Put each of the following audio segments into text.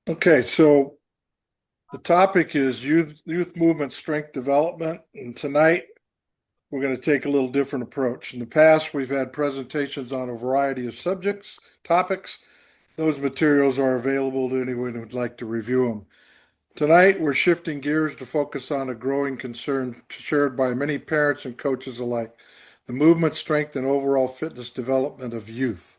Okay, so the topic is youth movement strength development, and tonight we're going to take a little different approach. In the past, we've had presentations on a variety of subjects, topics. Those materials are available to anyone who'd like to review them. Tonight, we're shifting gears to focus on a growing concern shared by many parents and coaches alike, the movement strength and overall fitness development of youth.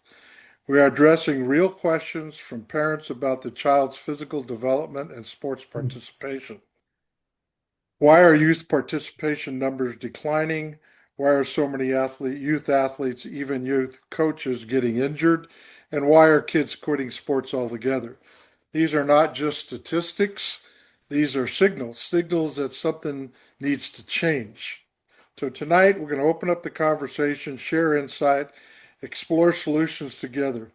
We are addressing real questions from parents about the child's physical development and sports participation. Why are youth participation numbers declining? Why are so many youth athletes, even youth coaches, getting injured? And why are kids quitting sports altogether? These are not just statistics, these are signals that something needs to change. So tonight, we're going to open up the conversation, share insight, explore solutions together.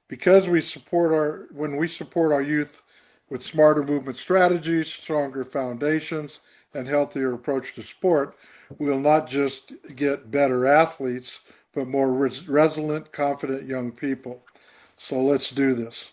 Because when we support our youth with smarter movement strategies, stronger foundations, and healthier approach to sport, we'll not just get better athletes, but more resilient, confident young people. So let's do this.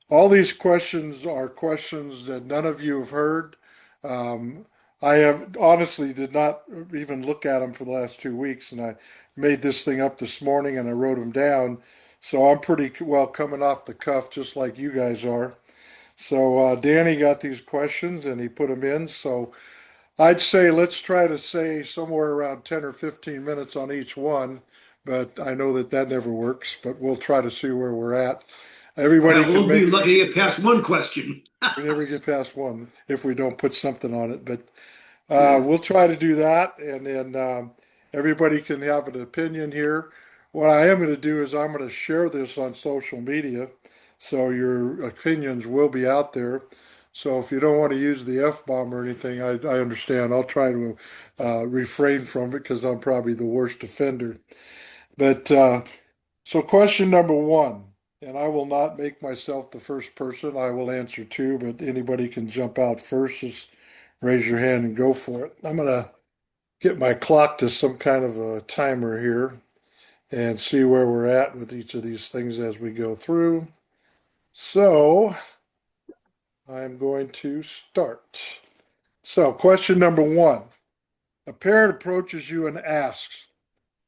All these questions are questions that none of you have heard. Um, I have honestly did not even look at them for the last 2 weeks, and I made this thing up this morning and I wrote them down. So I'm pretty well coming off the cuff, just like you guys are. So Danny got these questions and he put them in. So I'd say let's try to say somewhere around 10 or 15 minutes on each one, but I know that that never works, but we'll try to see where we're at. Everybody I can won't be make lucky to get past one question. We never get past one if we don't put something on it, but Yeah. we'll try to do that, and then everybody can have an opinion here. What I am going to do is I'm going to share this on social media, so your opinions will be out there. So if you don't want to use the F bomb or anything, I understand. I'll try to refrain from it because I'm probably the worst offender. But so, question number one, and I will not make myself the first person. I will answer two, but anybody can jump out first. Just raise your hand and go for it. I'm going to get my clock to some kind of a timer here and see where we're at with each of these things as we go through. So, I'm going to start. So, question number one. A parent approaches you and asks,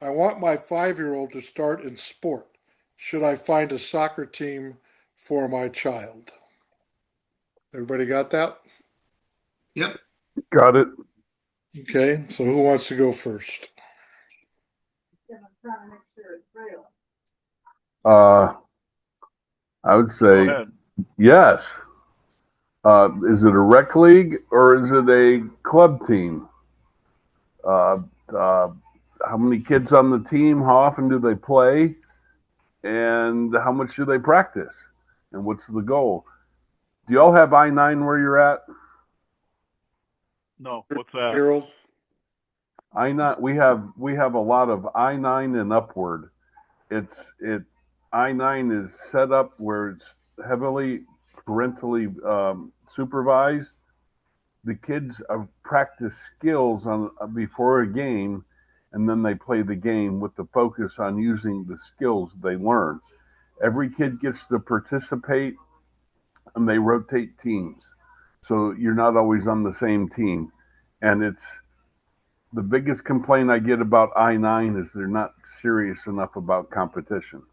I want my 5-year-old to start in sport. Should I find a soccer team for my child? Everybody got that? Yep. Got it. Okay, so who wants to go first? Uh, I would Go say ahead. yes. Is it a rec league or is it a club team? Uh, uh, how many kids on the team? How often do they play? And how much do they practice? And what's the goal? Do y'all have I-9 where you're at? No, what's that? Harold? I-9. We have a lot of I-9 and upward. I-9 is set up where it's heavily parentally supervised. The kids practice skills on before a game, and then they play the game with the focus on using the skills they learn. Every kid gets to participate, and they rotate teams, so you're not always on the same team. And it's the biggest complaint I get about I-9 is they're not serious enough about competition.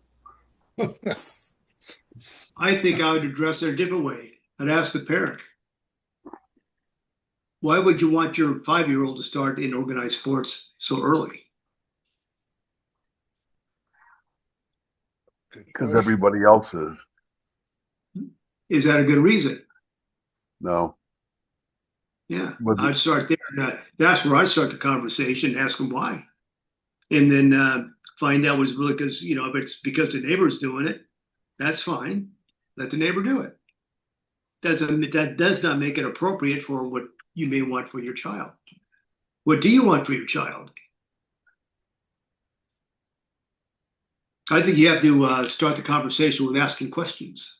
I think I would address it a different way. I'd ask the parent, why would you want your 5-year-old to start in organized sports so early? Because everybody else is. Is that a good reason? No. Yeah, But I'd start there. That's where I start the conversation, ask them why. And then find out what's really because, if it's because the neighbor's doing it, that's fine. Let the neighbor do it. That does not make it appropriate for what you may want for your child. What do you want for your child? I think you have to start the conversation with asking questions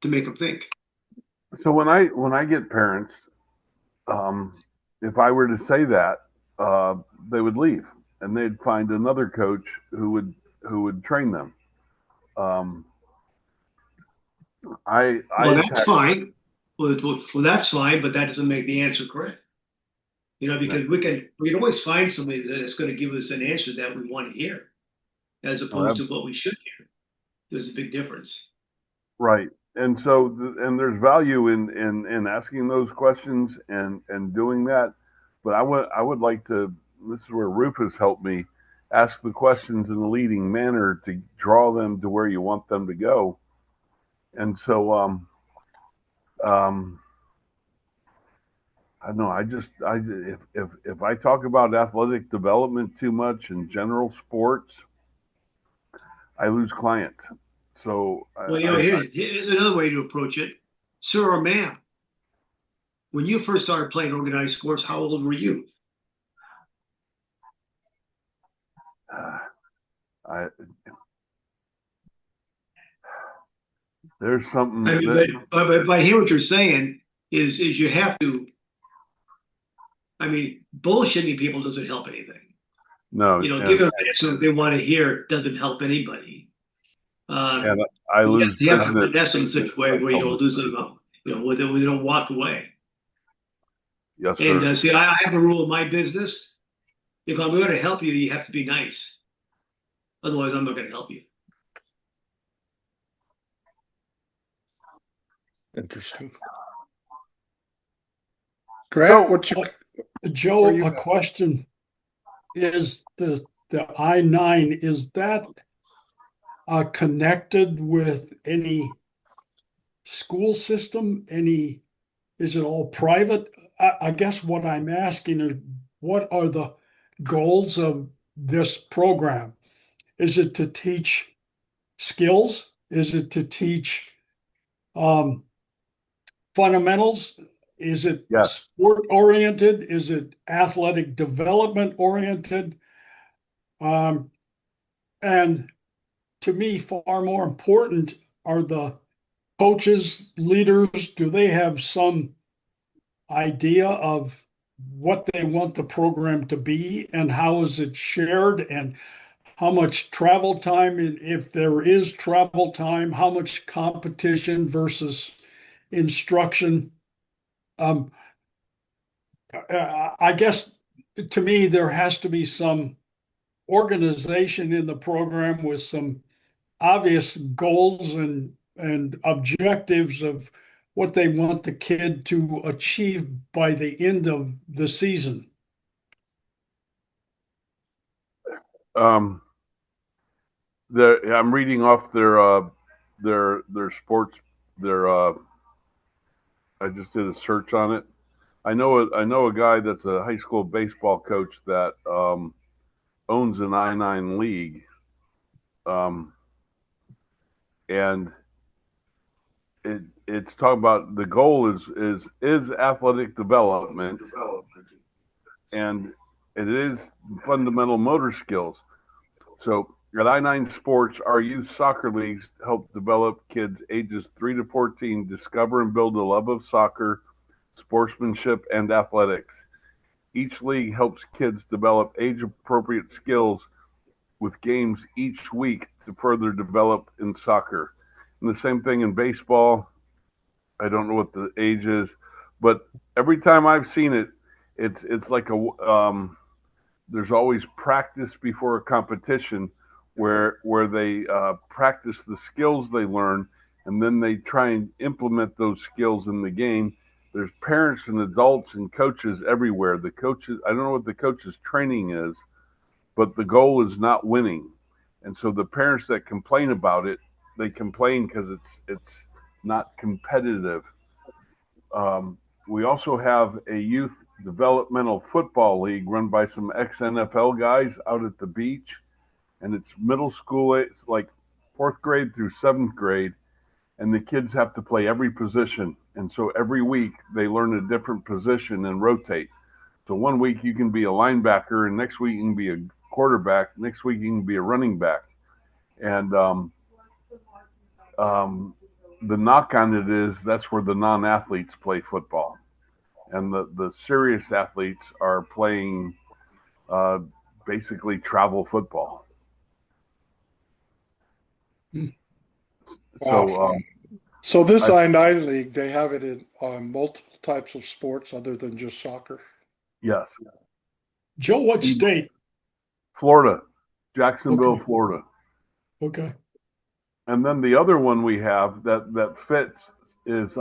to make them think. so when I get parents, if I were to say that, they would leave and they'd find another coach who would train them. Um, I Well, that's attack. fine. Well, that's fine, but that doesn't make the answer correct. Because we can always find somebody that's going to give us an answer that we want to hear, as opposed to what we should hear. There's a big difference. Right. And so, and there's value in asking those questions and doing that. But I would like to. This is where Rufus helped me ask the questions in a leading manner to draw them to where you want them to go. And so, um, I don't know. If I talk about athletic development too much in general sports, I lose clients. So Well, here's another way to approach it. Sir or ma'am, when you first started playing organized sports, how old were you? I there's something I mean, that but I hear what you're saying is you have to. I mean, bullshitting people doesn't help anything. no, Giving them an answer that they want to hear doesn't help anybody. and I lose You have to business. finesse them in such a way where you don't lose them, where they don't walk away. Yes, And sir. see, I have a rule in my business. If I'm going to help you, you have to be nice. Otherwise, I'm not going to help you. Interesting. Grant, what you, Joe, are you, a question is the I-9, is that connected with any school system? Is it all private? I guess what I'm asking is, what are the goals of this program? Is it to teach skills? Is it to teach um, fundamentals? Is it Yes. sport oriented? Is it athletic development oriented? Um, and to me, far more important are the coaches, leaders. Do they have some idea of what they want the program to be and how is it shared and how much travel time, and if there is travel time, how much competition versus instruction? Um, I guess to me, there has to be some organization in the program with some obvious goals and objectives of what they want the kid to achieve by the end of the season. Um, I'm reading off their sports. Their I just did a search on it. I know a guy that's a high school baseball coach that owns an I-9 league, um, and it's talking about the goal is athletic development, and it is fundamental motor skills. So at I-9 Sports, our youth soccer leagues help develop kids ages 3 to 14 discover and build a love of soccer, sportsmanship, and athletics. Each league helps kids develop age appropriate skills with games each week to further develop in soccer. And the same thing in baseball. I don't know what the age is, but every time I've seen it, it's like there's always practice before a competition where they practice the skills they learn and then they try and implement those skills in the game. There's parents and adults and coaches everywhere. The coaches, I don't know what the coaches training is, but the goal is not winning. And so the parents that complain about it, they complain because it's not competitive. um, we also have a youth developmental football league run by some ex NFL guys out at the beach, and it's middle school. It's like fourth grade through seventh grade, and the kids have to play every position. And so every week they learn a different position and rotate. So one week you can be a linebacker, and next week you can be a quarterback. Next week you can be a running back. And um, the knock on it is that's where the non-athletes play football, and the serious athletes are playing uh, basically travel football. Hmm. So So this I, I-9 league, they have it in on multiple types of sports other than just soccer. yes, Joe, what state? Florida, Jacksonville, Okay, Florida. okay. And then the other one we have that fits is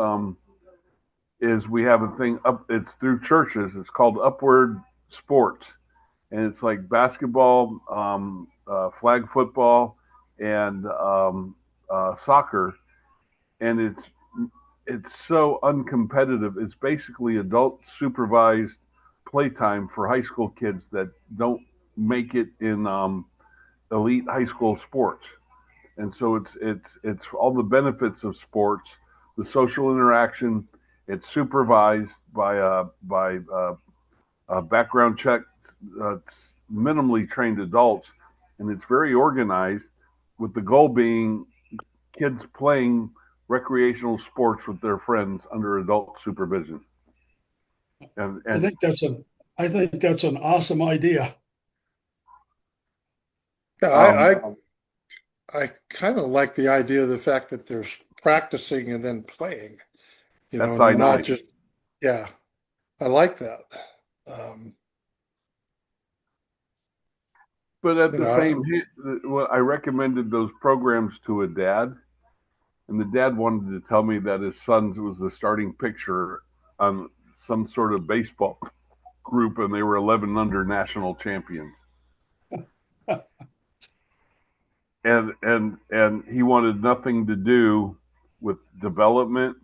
we have a thing up. It's through churches. It's called Upward Sports, and it's like basketball, flag football, and soccer. And it's so uncompetitive. It's basically adult supervised playtime for high school kids that don't make it in elite high school sports. And so it's all the benefits of sports, the social interaction. It's supervised by a background check, minimally trained adults, and it's very organized, with the goal being kids playing recreational sports with their friends under adult supervision. And I think that's an I think that's an awesome idea. Yeah, um, I kind of like the idea of the fact that there's practicing and then playing, that's and I they're not nine. just, yeah, I like that. Um, But at you the know, same, well, I recommended those programs to a dad, and the dad wanted to tell me that his son was the starting pitcher on some sort of baseball group, and they were 11 under national champions. And he wanted nothing to do with development,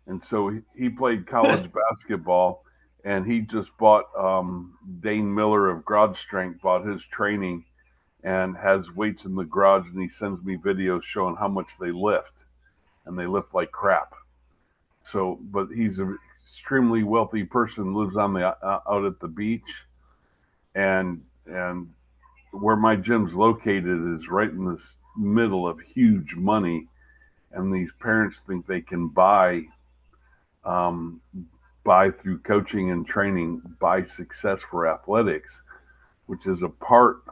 and so he played college basketball, and he just bought Dane Miller of Garage Strength bought his training and has weights in the garage, and he sends me videos showing how much they lift, and they lift like crap. So, but he's an extremely wealthy person, lives on the out at the beach, and where my gym's located is right in this middle of huge money, and these parents think they can um, buy through coaching and training, buy success for athletics, which is a part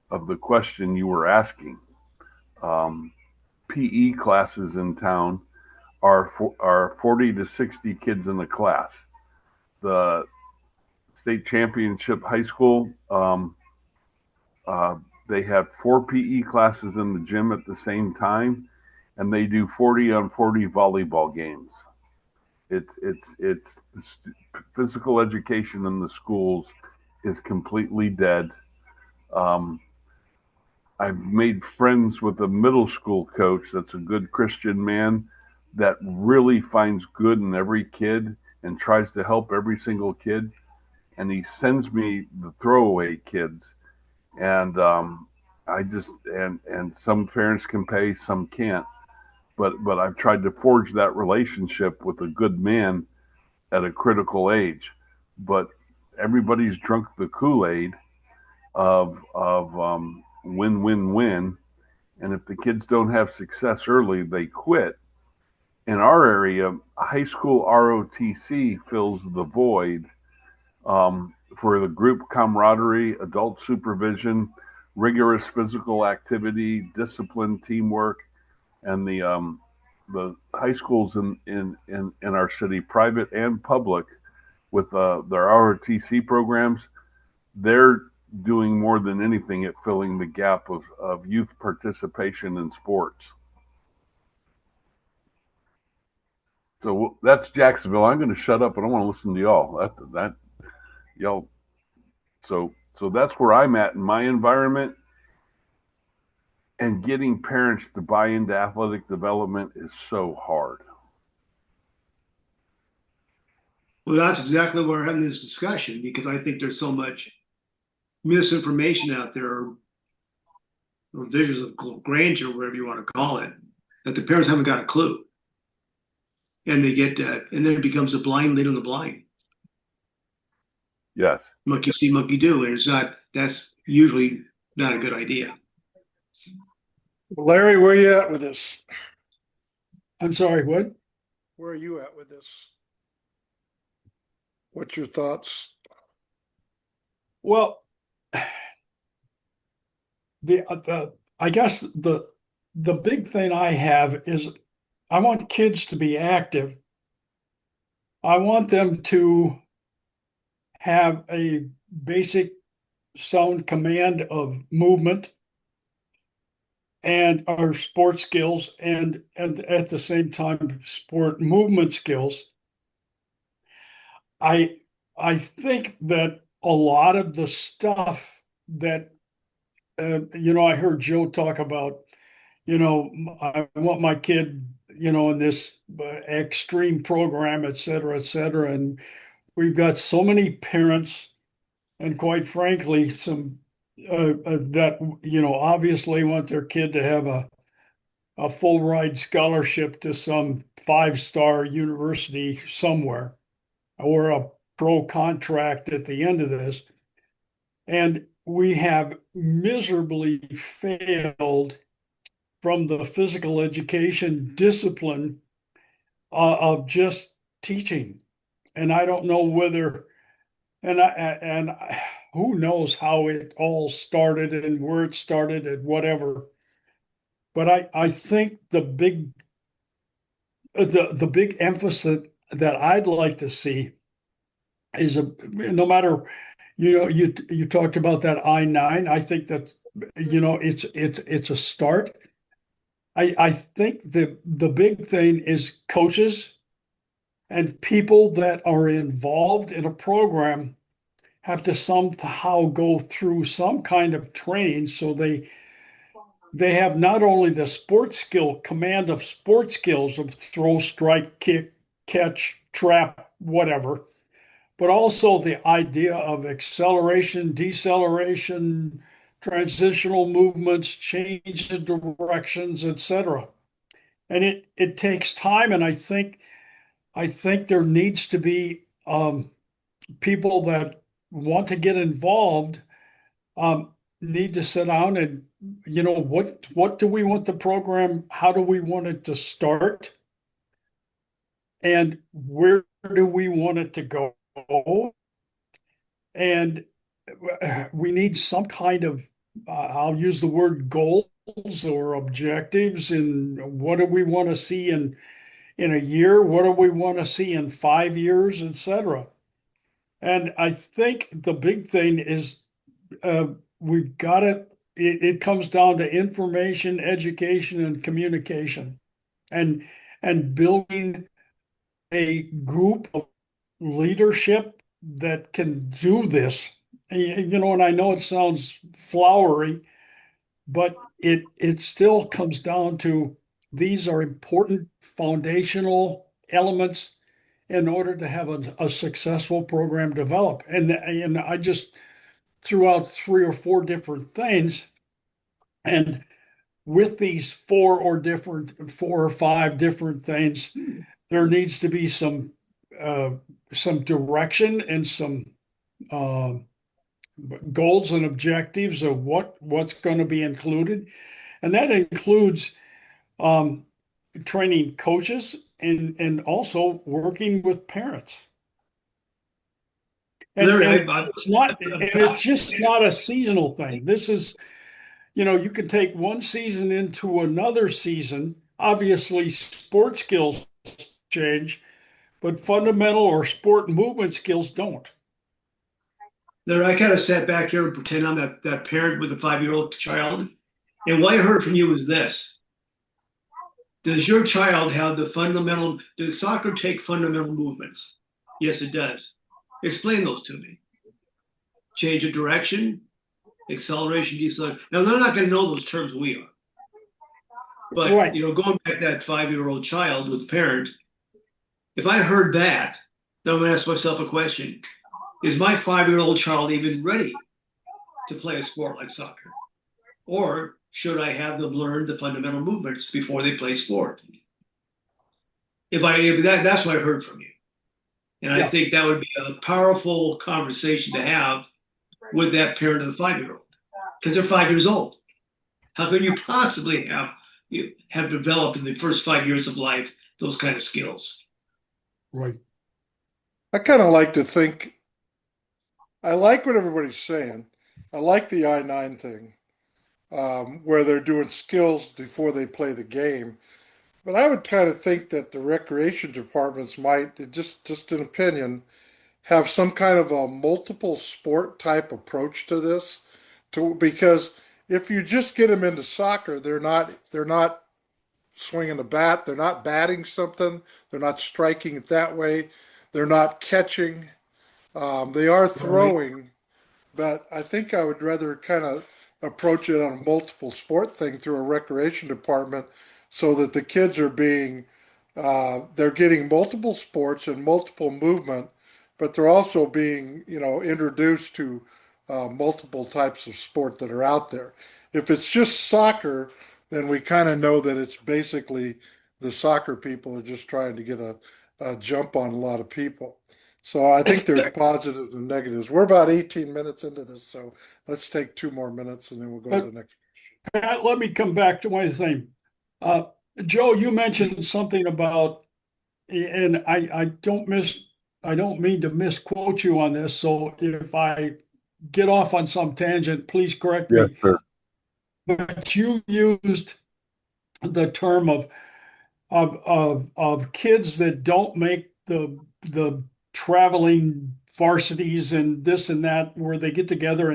of the question you were asking. Um, PE classes in town are 40 to 60 kids in a class. The state championship high school, uh, they have 4 PE classes in the gym at the same time, and they do 40 on 40 volleyball games. It's physical education in the schools is completely dead. Um, I've made friends with a middle school coach that's a good Christian man that really finds good in every kid and tries to help every single kid. And he sends me the throwaway kids, and I just and some parents can pay, some can't. But I've tried to forge that relationship with a good man at a critical age. But everybody's drunk the Kool-Aid of win win win, and if the kids don't have success early, they quit. In our area, high school ROTC fills the void for the group camaraderie, adult supervision, rigorous physical activity, discipline, teamwork, and the high schools in our city, private and public, with their ROTC programs, they're doing more than anything at filling the gap of youth participation in sports. So that's Jacksonville. I'm going to shut up. I don't want to listen to y'all. That y'all. So that's where I'm at in my environment. And getting parents to buy into athletic development is so hard. Well, that's exactly why we're having this discussion, because I think there's so much misinformation out there, or visions of grandeur, whatever you want to call it, that the parents haven't got a clue. And they get and then it becomes a blind lead on the blind. Yes. Monkey see, monkey do. And that's usually not a good idea. Larry, where are you at with this? I'm sorry, what? Where are you at with this? What's your thoughts? Well, the I guess the big thing I have is I want kids to be active. I want them to have a basic sound command of movement and our sports skills and at the same time sport movement skills. I I think that a lot of the stuff that I heard Joe talk about, I want my kid, in this extreme program, et cetera, and we've got so many parents and quite frankly, some that obviously want their kid to have a full ride scholarship to some five-star university somewhere or a pro contract at the end of this. And we have miserably failed from the physical education discipline of just teaching. And I don't know whether, and who knows how it all started and where it started and whatever. But I think the big emphasis that I'd like to see is no matter, you talked about that I-9. I think that it's a start. I think the big thing is coaches and people that are involved in a program have to somehow go through some kind of training so they have not only the sports skill, command of sports skills of throw, strike, kick, catch, trap, whatever, but also the idea of acceleration, deceleration, transitional movements, change of directions, etc. And it takes time, and I think there needs to be people that want to get involved need to sit down and what do we want the program? How do we want it to start? And where do we want it to go? And we need some kind of, I'll use the word goals or objectives. And what do we want to see in a year? What do we want to see in 5 years, etc. And I think the big thing is uh, we've got it comes down to information, education, and communication, and building a group of leadership that can do this. And I know it sounds flowery, but it still comes down to these are important foundational elements in order to have a successful program develop. And I just threw out three or four different things. And with these four or five different things, there needs to be uh, some direction and some uh, goals and objectives of what's going to be included, and that includes um, training coaches and also working with parents. Larry, And it's not, and it's just not a seasonal thing. This is, you can take one season into another season. Obviously, sport skills change, but fundamental or sport movement skills don't. Larry, I kind of sat back here and pretend I'm that parent with a 5-year-old child. And what I heard from you was this. Does your child have does soccer take fundamental movements? Yes, it does. Explain those to me. Change of direction, acceleration, deceleration. Now, they're not going to know those terms we are. But, Right. Going back to that 5-year-old child with the parent, if I heard that, then I'm going to ask myself a question. Is my 5-year-old child even ready to play a sport like soccer? Or should I have them learn the fundamental movements before they play sport? That's what I heard from you. And I Yeah. think that would be a powerful conversation to have with that parent of the 5-year-old because they're 5 years old. How can you possibly have developed in the first 5 years of life those kind of skills? Right. I kind of like to think, I like what everybody's saying. I like the I-9 thing, where they're doing skills before they play the game. But I would kind of think that the recreation departments might, just an opinion, have some kind of a multiple sport type approach to this, because if you just get them into soccer, they're not swinging a bat, they're not batting something, they're not striking it that way, they're not catching, they are Right. throwing, but I think I would rather kind of approach it on a multiple sport thing through a recreation department so that the kids are being, they're getting multiple sports and multiple movement, but they're also being, introduced to multiple types of sport that are out there. If it's just soccer, then we kind of know that it's basically the soccer people are just trying to get a jump on a lot of people. So I think there's positives and negatives. We're about 18 minutes into this, so let's take 2 more minutes and then we'll go to But the next. Pat, let me come back to one thing. Uh, Joe, you mentioned something about, and I don't mean to misquote you on this. So if I get off on some tangent, please correct Yes, me. sir. But you used the term of kids that don't make the traveling varsities and this and that, where they get together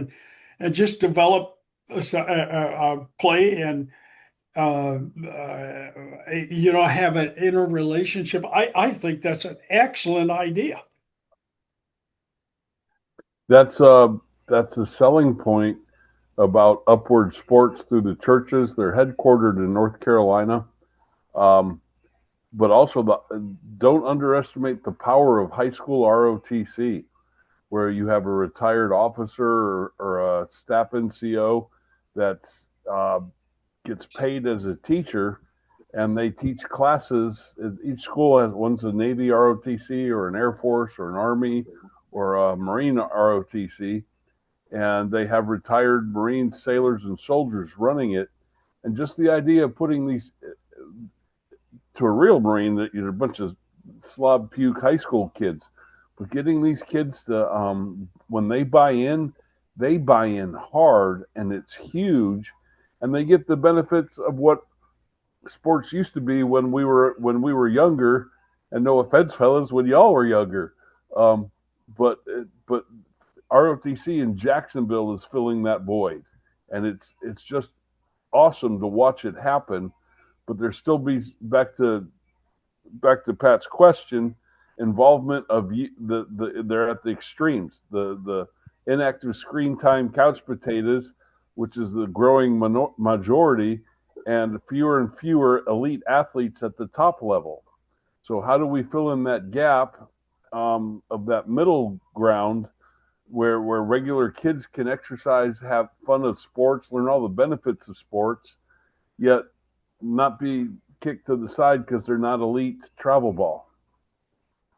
and just develop a play and have an interrelationship. I think that's an excellent idea. That's a that's a selling point about Upward Sports through the churches. They're headquartered in North Carolina, um, but also don't underestimate the power of high school ROTC, where you have a retired officer or a staff NCO that uh, gets paid as a teacher, and they teach classes. Each school has one's a Navy ROTC or an Air Force or an Army or a Marine ROTC, and they have retired Marines, sailors, and soldiers running it. And just the idea of putting these to a real Marine, that you're a bunch of slob puke high school kids, but getting these kids to, when they buy in hard, and it's huge, and they get the benefits of what sports used to be when we were younger. And no offense, fellas, when y'all were younger, um, but ROTC in Jacksonville is filling that void, and it's just awesome to watch it happen. But there still be back to Pat's question, involvement of they're at the extremes, the inactive screen time couch potatoes, which is the growing majority, and fewer and fewer elite athletes at the top level. So how do we fill in that gap, of that middle ground where regular kids can exercise, have fun of sports, learn all the benefits of sports, yet not be kicked to the side because they're not elite travel ball?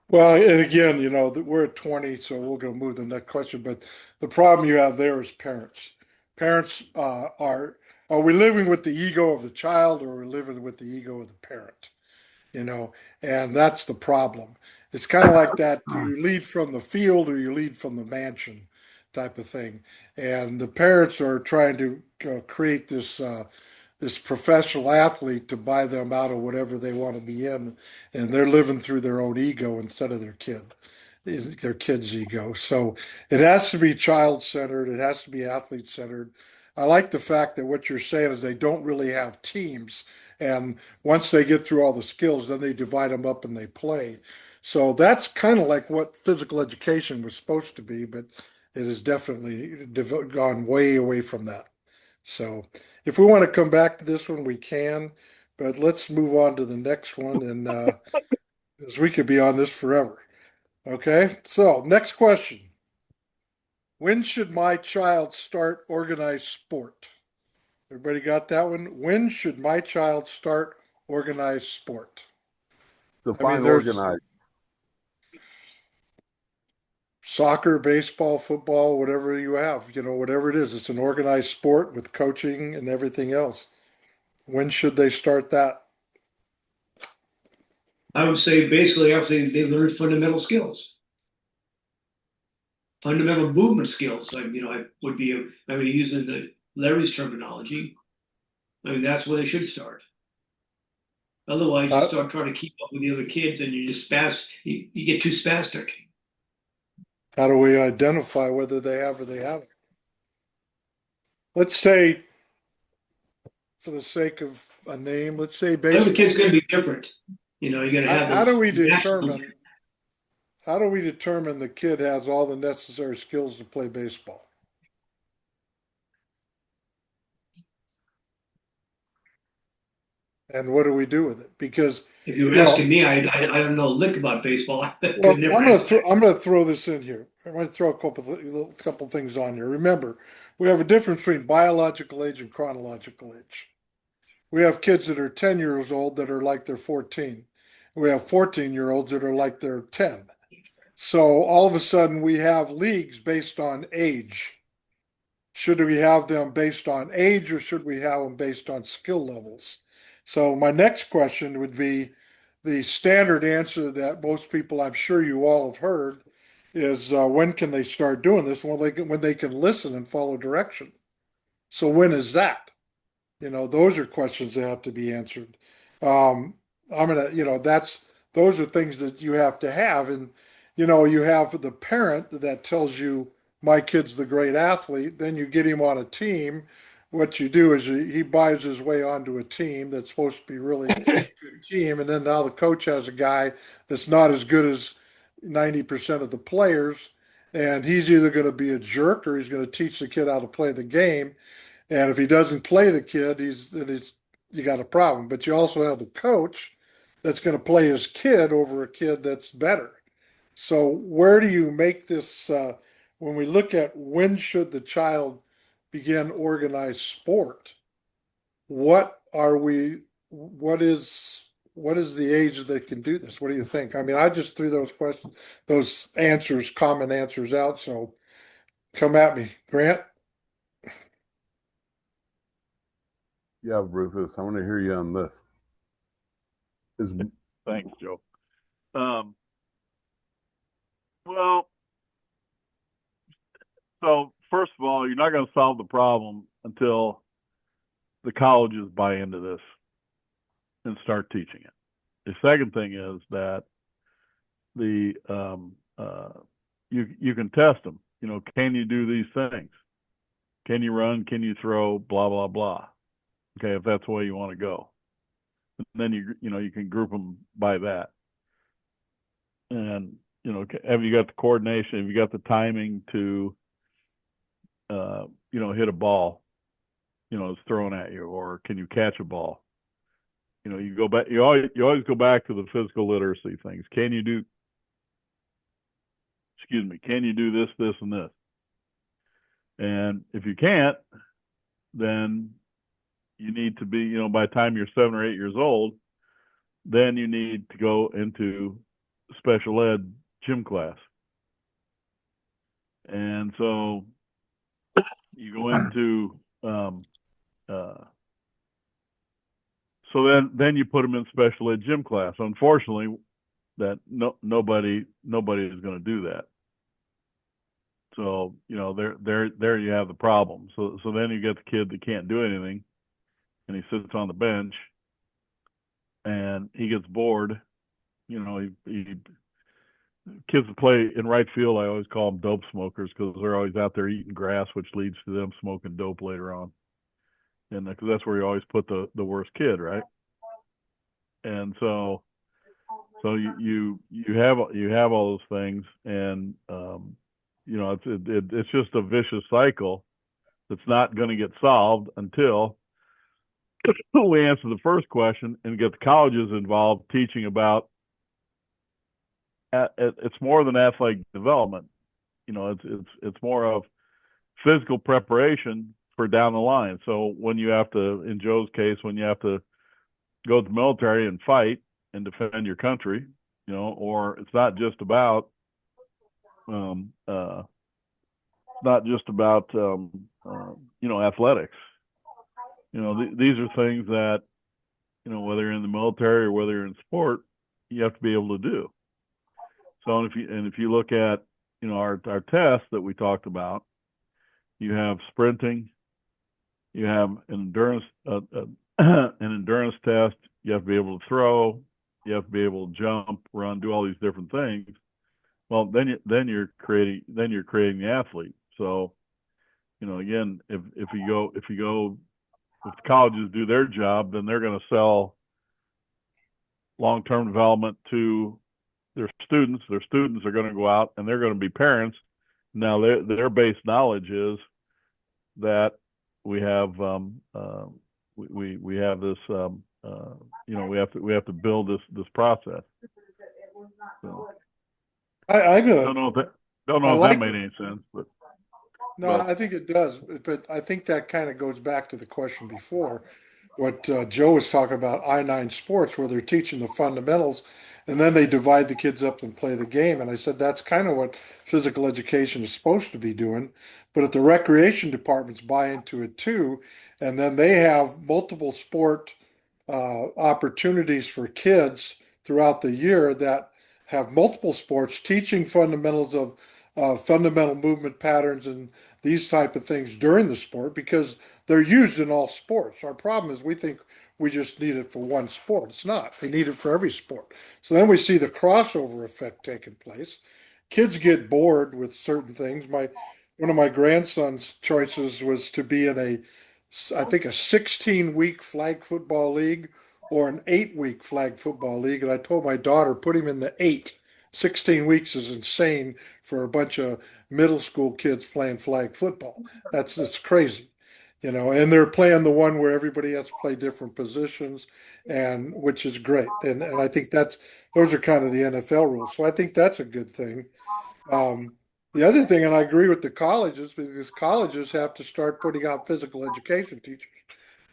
Well, and again, we're at 20, so we'll go move to the next question. But the problem you have there is parents. Parents are we living with the ego of the child, or are we living with the ego of the parent? you know, and that's the problem. It's kind of like that. Do you lead from the field or you lead from the mansion type of thing? And the parents are trying to create this professional athlete to buy them out of whatever they want to be in, and they're living through their own ego instead of their kid's ego. So it has to be child centered. It has to be athlete centered. I like the fact that what you're saying is they don't really have teams, and once they get through all the skills, then they divide them up and they play. So that's kind of like what physical education was supposed to be, but it has definitely gone way away from that. So if we want to come back to this one, we can, but let's move on to the next one, and as we could be on this forever. Okay, so next question. When should my child start organized sport? Everybody got that one? When should my child start organized sport? I mean, Define there's organized. soccer, baseball, football, whatever you have, whatever it is, it's an organized sport with coaching and everything else. When should they start that? I would say basically everything they learn fundamental skills, fundamental movement skills. I would be, using Larry's terminology. I mean, that's where they should start. Otherwise, you Uh, start trying to keep up with the other kids, and you just you get too spastic. how do we identify whether they have or they haven't? Let's say, for the sake of a name, let's say Every kid's baseball. going to be different. You know, you're going to have How do those we natural. determine? How do we determine the kid has all the necessary skills to play baseball? And what do we do with it? Because, If you were you know, asking me, I don't know a lick about baseball. I well, could never answer that. I'm gonna throw this in here. I'm gonna throw a couple things on here. Remember, we have a difference between biological age and chronological age. We have kids that are 10 years old that are like they're 14. We have 14-year-olds that are like they're 10. So all of a sudden we have leagues based on age. Should we have them based on age or should we have them based on skill levels? So my next question would be the standard answer that most people, I'm sure you all have heard, is when can they start doing this? Well, when they can listen and follow direction. So when is that? Those are questions that have to be answered. Um, I'm gonna, those are things that you have to have, and you have the parent that tells you my kid's the great athlete. Then you get him on a team. What you do is he buys his way onto a team that's supposed to be really good team, and then now the coach has a guy that's not as good as 90% of the players, and he's either going to be a jerk or he's going to teach the kid how to play the game, and if he doesn't play the kid, you got a problem. But you also have the coach that's going to play his kid over a kid that's better. So where do you make this? When we look at when should the child begin organized sport? What are we? What is the age that can do this? What do you think? I mean, I just threw those questions, those answers, common answers out. So come at me, Grant. Yeah, Rufus, I want to hear you on this. Is Thanks, Joe. Um, well, so first of all, you're not going to solve the problem until the colleges buy into this and start teaching it. The second thing is that the you can test them. Can you do these things? Can you run? Can you throw? Blah blah blah. Okay, if that's the way you want to go, and then you can group them by that. And have you got the coordination? Have you got the timing to hit a ball? It's thrown at you, or can you catch a ball? You go back. You always go back to the physical literacy things. Can you do? Excuse me. Can you do this, this, and this? And if you can't, then you need to be. By the time you're 7 or 8 years old, then you need to go into special ed gym class. And so you go into so then you put them in special ed gym class. Unfortunately, that nobody is going to do that. So there you have the problem. So then you get the kid that can't do anything, and he sits on the bench, and he gets bored. He kids that play in right field, I always call them dope smokers because they're always out there eating grass, which leads to them smoking dope later on. And because that's where you always put the worst kid, right? And so you have all those things, and it's just a vicious cycle that's not going to get solved until we answer the first question and get the colleges involved teaching about. It's more than athletic development. It's more of physical preparation for down the line. So when you have to, in Joe's case, when you have to go to the military and fight and defend your country, or it's not just about athletics. These are things that whether you're in the military or whether you're in sport, you have to be able to do. So if you look at our tests that we talked about, you have sprinting, you have an endurance an endurance test, You have to be able to throw. You have to be able to jump, run, do all these different things. Well, then you're creating the athlete. So, again, if the colleges do their job, then they're going to sell long-term development to their students. Their students are going to go out and they're going to be parents. Now, their base knowledge is that we have we have this we have to build this process. So, I'm don't gonna, know if that don't I know if that like made it. any sense, but No, I think it does, but I think that kind of goes back to the question before, what Joe was talking about, I-9 sports, where they're teaching the fundamentals, and then they divide the kids up and play the game. And I said that's kind of what physical education is supposed to be doing. But if the recreation departments buy into it too, and then they have multiple sport opportunities for kids throughout the year that have multiple sports teaching fundamentals of fundamental movement patterns and these type of things during the sport because they're used in all sports. Our problem is we think we just need it for one sport. It's not. They need it for every sport. So then we see the crossover effect taking place. Kids get bored with certain things. My one of my grandson's choices was to be in I think a 16-week flag football league or an 8-week flag football league. And I told my daughter, put him in the eight. 16 weeks is insane for a bunch of middle school kids playing flag football. It's crazy, and they're playing the one where everybody has to play different positions and which is great. And I think those are kind of the NFL rules. So I think that's a good thing. Um, the other thing, and I agree with the colleges, because colleges have to start putting out physical education teachers,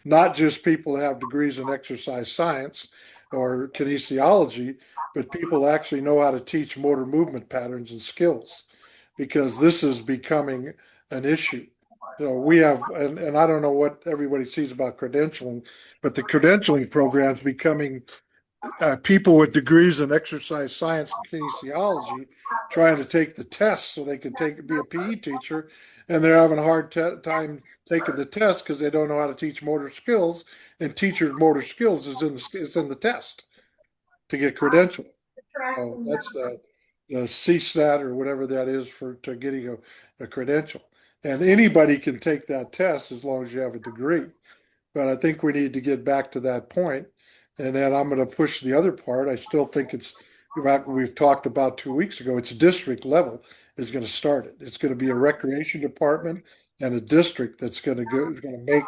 not just people who have degrees in exercise science or kinesiology, but people actually know how to teach motor movement patterns and skills, because this is becoming an issue. So we have, and I don't know what everybody sees about credentialing, but the credentialing program is becoming people with degrees in exercise science and kinesiology trying to take the test so they can be a PE teacher, and they're having a hard time taking the test because they don't know how to teach motor skills, and teachers' motor skills is in the test to get credentialed. So that's the CSAT or whatever that is for to getting a credential. And anybody can take that test as long as you have a degree. But I think we need to get back to that point. And then I'm going to push the other part. I still think it's, like we've talked about 2 weeks ago, it's district level is going to start it. It's going to be a recreation department and a district that's going to make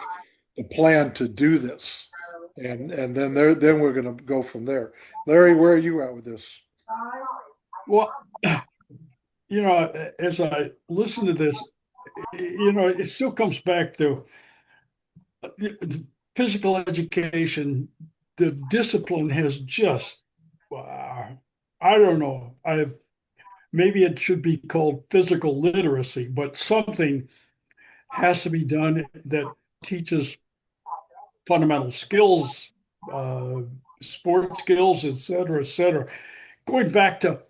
the plan to do this. And then we're going to go from there. Larry, where are you at with this? Well, as I listen to this, it still comes back to physical education. The discipline has just, I don't know. Maybe it should be called physical literacy, but something has to be done that teaches fundamental skills, uh, sport skills, et cetera, et cetera. Going back to,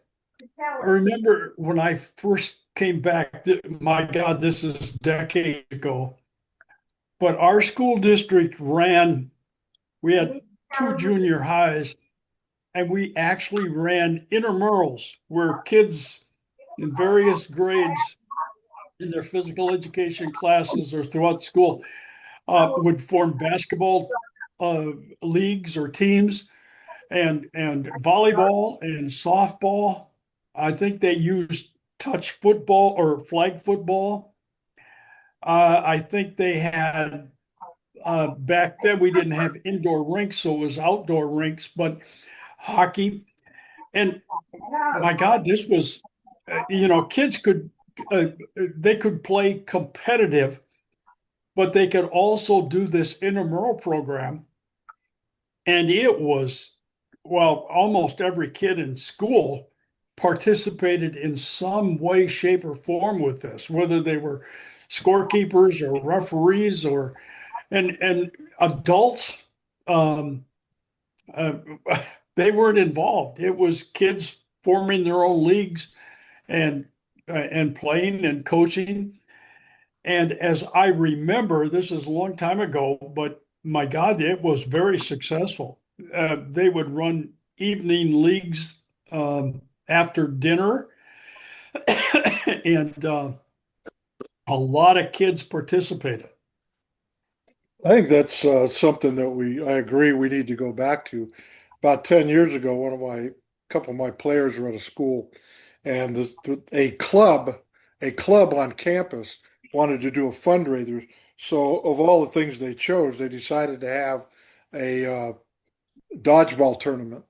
I remember when I first came back, my God, this is decades ago, but our school district we had two junior highs, and we actually ran intramurals where kids in various grades in their physical education classes or throughout school would form basketball uh, leagues or teams and volleyball and softball. I think they used touch football or flag football. I think they had back then we didn't have indoor rinks, so it was outdoor rinks, but hockey. And my God, this was, kids uh, they could play competitive, but they could also do this intramural program. And it was, well, almost every kid in school participated in some way, shape, or form with this, whether they were scorekeepers or referees and adults. Um, uh, they weren't involved. It was kids forming their own leagues and playing and coaching. And as I remember, this is a long time ago, but my God, it was very successful. they would run evening leagues after dinner, and a lot of kids participated. I think that's something that I agree we need to go back to. About 10 years ago, couple of my players were at a school, and a club on campus wanted to do a fundraiser. So of all the things they chose, they decided to have a dodgeball tournament.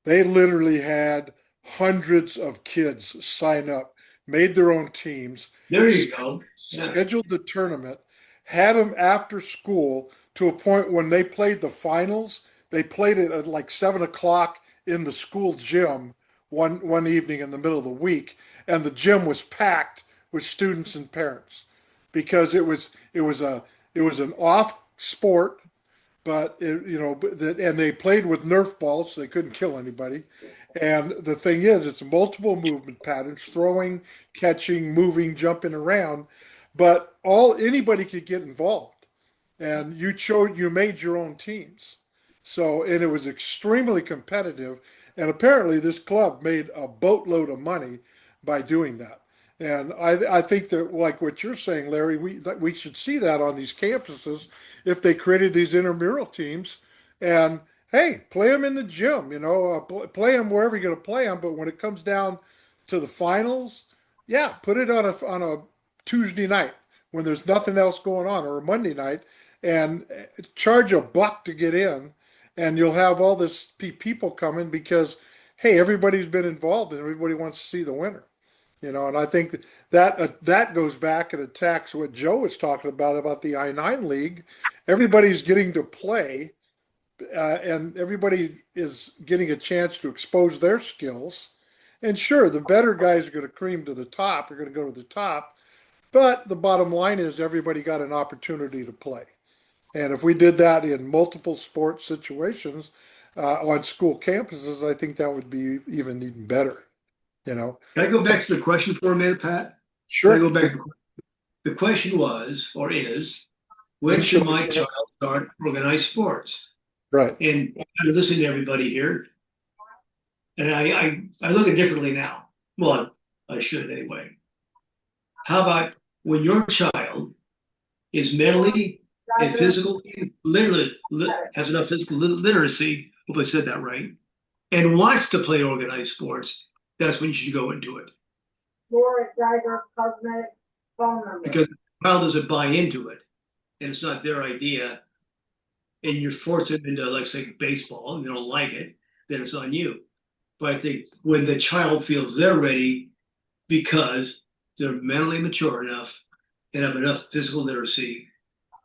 They literally had hundreds of kids sign up, made their own teams, There you go. Yeah. scheduled the tournament, had them after school to a point when they played the finals. They played it at like 7 o'clock in the school gym one evening in the middle of the week, and the gym was packed with students and parents because it was an off sport, but and they played with Nerf balls, so they couldn't kill anybody. And the thing is, it's multiple movement patterns, throwing, catching, moving, jumping around, but all anybody could get involved. And you made your own teams. So, and it was extremely competitive. And apparently this club made a boatload of money by doing that. And I think that, like what you're saying, Larry, that we should see that on these campuses if they created these intramural teams. And hey, play them in the gym, play them wherever you're going to play them. But when it comes down to the finals, yeah, put it on a Tuesday night when there's nothing else going on, or a Monday night, and charge $1 to get in, and you'll have all this people coming because hey, everybody's been involved and everybody wants to see the winner. And I think that goes back and attacks what Joe was talking about the I-9 League. Everybody's getting to play, and everybody is getting a chance to expose their skills. And sure, the better guys are going to cream to the top, are going to go to the top. But the bottom line is everybody got an opportunity to play. And if we did that in multiple sports situations on school campuses, I think that would be even better. Can I go back to the question for a minute, Pat? Can I Sure. go back? The question was, or is, when should my child start organized sports? Right. And I'm listening to everybody here, and I look at it differently now. Well, I should anyway. How about when your child is mentally and physically, literally has enough physical literacy, hope I said that right, and wants to play organized sports, that's when you should go into it. Because the child doesn't buy into it, and it's not their idea, and you're forcing them into, like, say, baseball, and they don't like it, then it's on you. But I think when the child feels they're ready because they're mentally mature enough and have enough physical literacy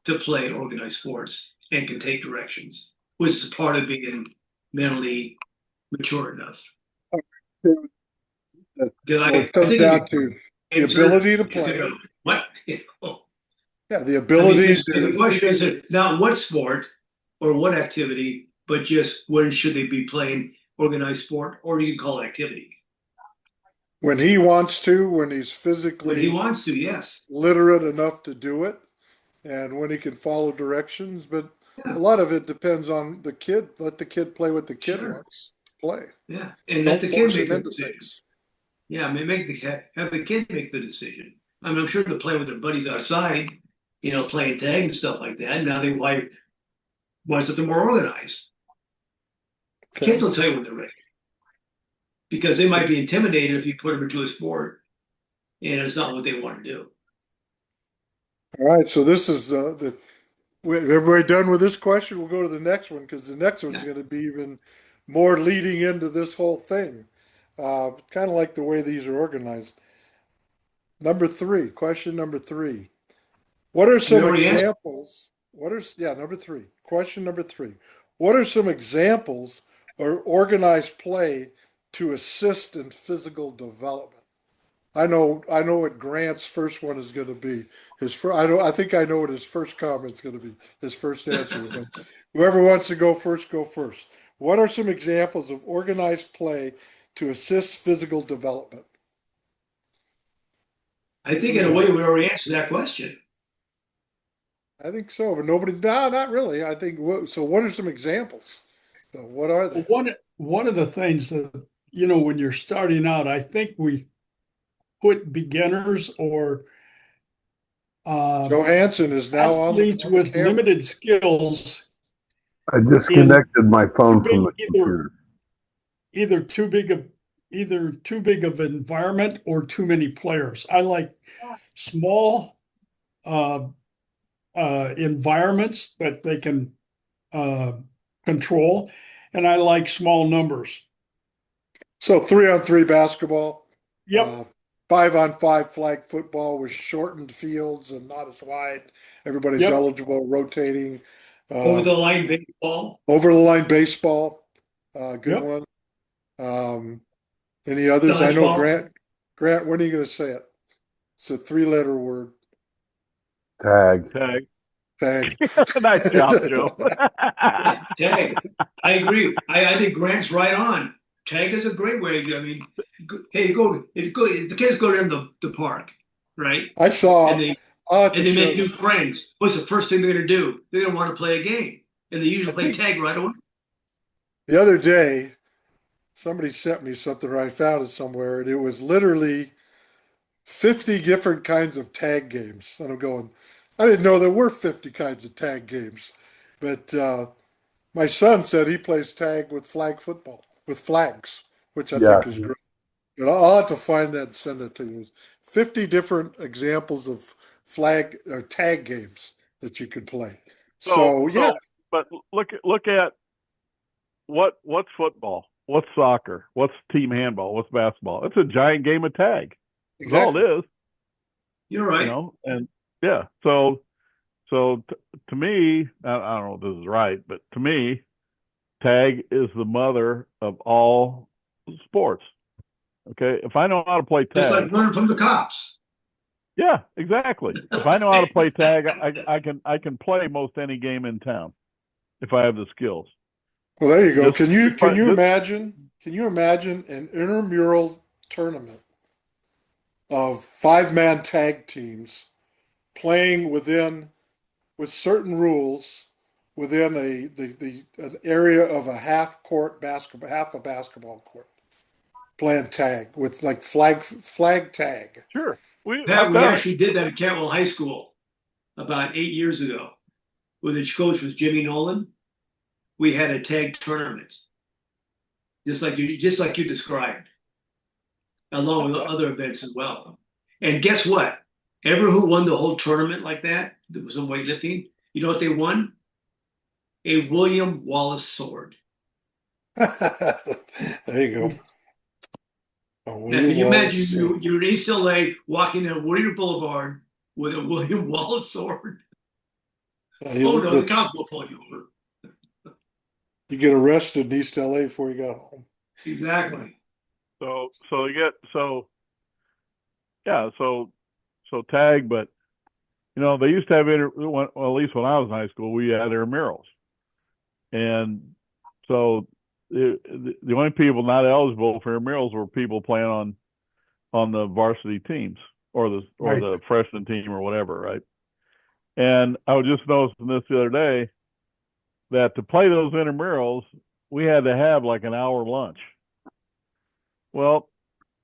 to play organized sports and can take directions, which is part of being mentally mature enough. It comes down to the ability to play. What? Yeah, the ability The question is not what sport or what activity, but just when should they be playing organized sport, or you can call it activity. When he wants to, when he's physically When he wants to, yes. literate enough to do it, and when he can follow directions. But Yeah. a lot of it depends on the kid. Let the kid play what the kid Sure. wants to play. Yeah, and Don't let the kid force make him the into decision. things. Yeah, I mean, have the kid make the decision. I mean, I'm sure they're playing with their buddies outside, playing tag and stuff like that. Now they want something more organized. Okay. Kids will tell you when they're ready, because they might be intimidated if you put them into a sport and it's not what they want to do. All right. So this is everybody done with this question? We'll go to the next one because the next one's going to be even more leading into this whole thing. Kind of like the way these are organized. Question number 3. What are some examples? Number 3. Question number 3. What are some examples of organized play to assist in physical development? I know what Grant's first one is going to be. I think I know what his first comment's going to be. His first answer. But whoever wants to go first, go first. What are some examples of organized play to assist physical development? I think in a way we already answered that question. I think so, but no, not really. I think so. What are some examples? So what are Well, they? one of the things that, when you're starting out, I think we put beginners or uh, Johansson is now athletes on the with camera. limited skills I in disconnected my too phone from big, the computer. either too big of either too big of environment or too many players. I like small uh, environments that they can uh, control, and I like small numbers. So 3-on-3 basketball, Yep, 5-on-5 flag football with shortened fields and not as wide. Everybody's yep, eligible, rotating. Over Uh, the line baseball. Over the line baseball, good yep. one. Um, any others? I know Dodgeball. Grant, when are you going to say it? It's a 3-letter word. Tag. Tag. Tag. Nice job, Joe. Tag. I agree. I think Grant's right on. Tag is a great way. I mean, hey, if the kids go down the park, right? I And saw. they I'll have to and they share make new this. friends. What's the first thing they're gonna do? They're gonna want to play a game. And they I usually play think tag right away. the other day somebody sent me something, or I found it somewhere, and it was literally 50 different kinds of tag games. And I'm going, I didn't know there were 50 kinds of tag games. But my son said he plays tag with flag football, with flags, which I think is Yes. great. But I'll have to find that and send that to you. 50 different examples of flag or tag games that you could play. so So yeah, so but look at what's football? What's soccer? What's team handball? What's basketball? It's a giant game of tag. That's all exactly. it is, You're right. and yeah. To me, I don't know if this is right, but to me, tag is the mother of all sports. Okay, if I know how to play Just like tag, running from the cops. yeah, exactly. If I know how to play tag, I can play most any game in town if I have the skills. Well, there you go. Just Can you just by can you just imagine? Can you imagine an intramural tournament of 5-man tag teams playing with certain rules within the an area of a half a basketball court, playing tag with like flag tag. sure. Pat, I've we done it. actually did that at Cantwell High School about 8 years ago, where the coach was Jimmy Nolan. We had a tag tournament, just like you described, along I with thought other events as well. And guess what? Ever who won the whole tournament like that? There was some weightlifting. You know what they won? A William Wallace sword. there you go. A Now, William can you Wallace imagine sword. you're in East LA walking down Whittier Boulevard with a William Wallace sword? Oh no, the cops will pull you over. You get arrested in East LA before you got home. Yeah. Exactly. So you get yeah. So tag, but they used to have well, at least when I was in high school, we had intramurals, and so the only people not eligible for intramurals were people playing on the varsity teams or Right. the freshman team or whatever, right? And I was just noticing this the other day that to play those intramurals, we had to have like an hour lunch. Well,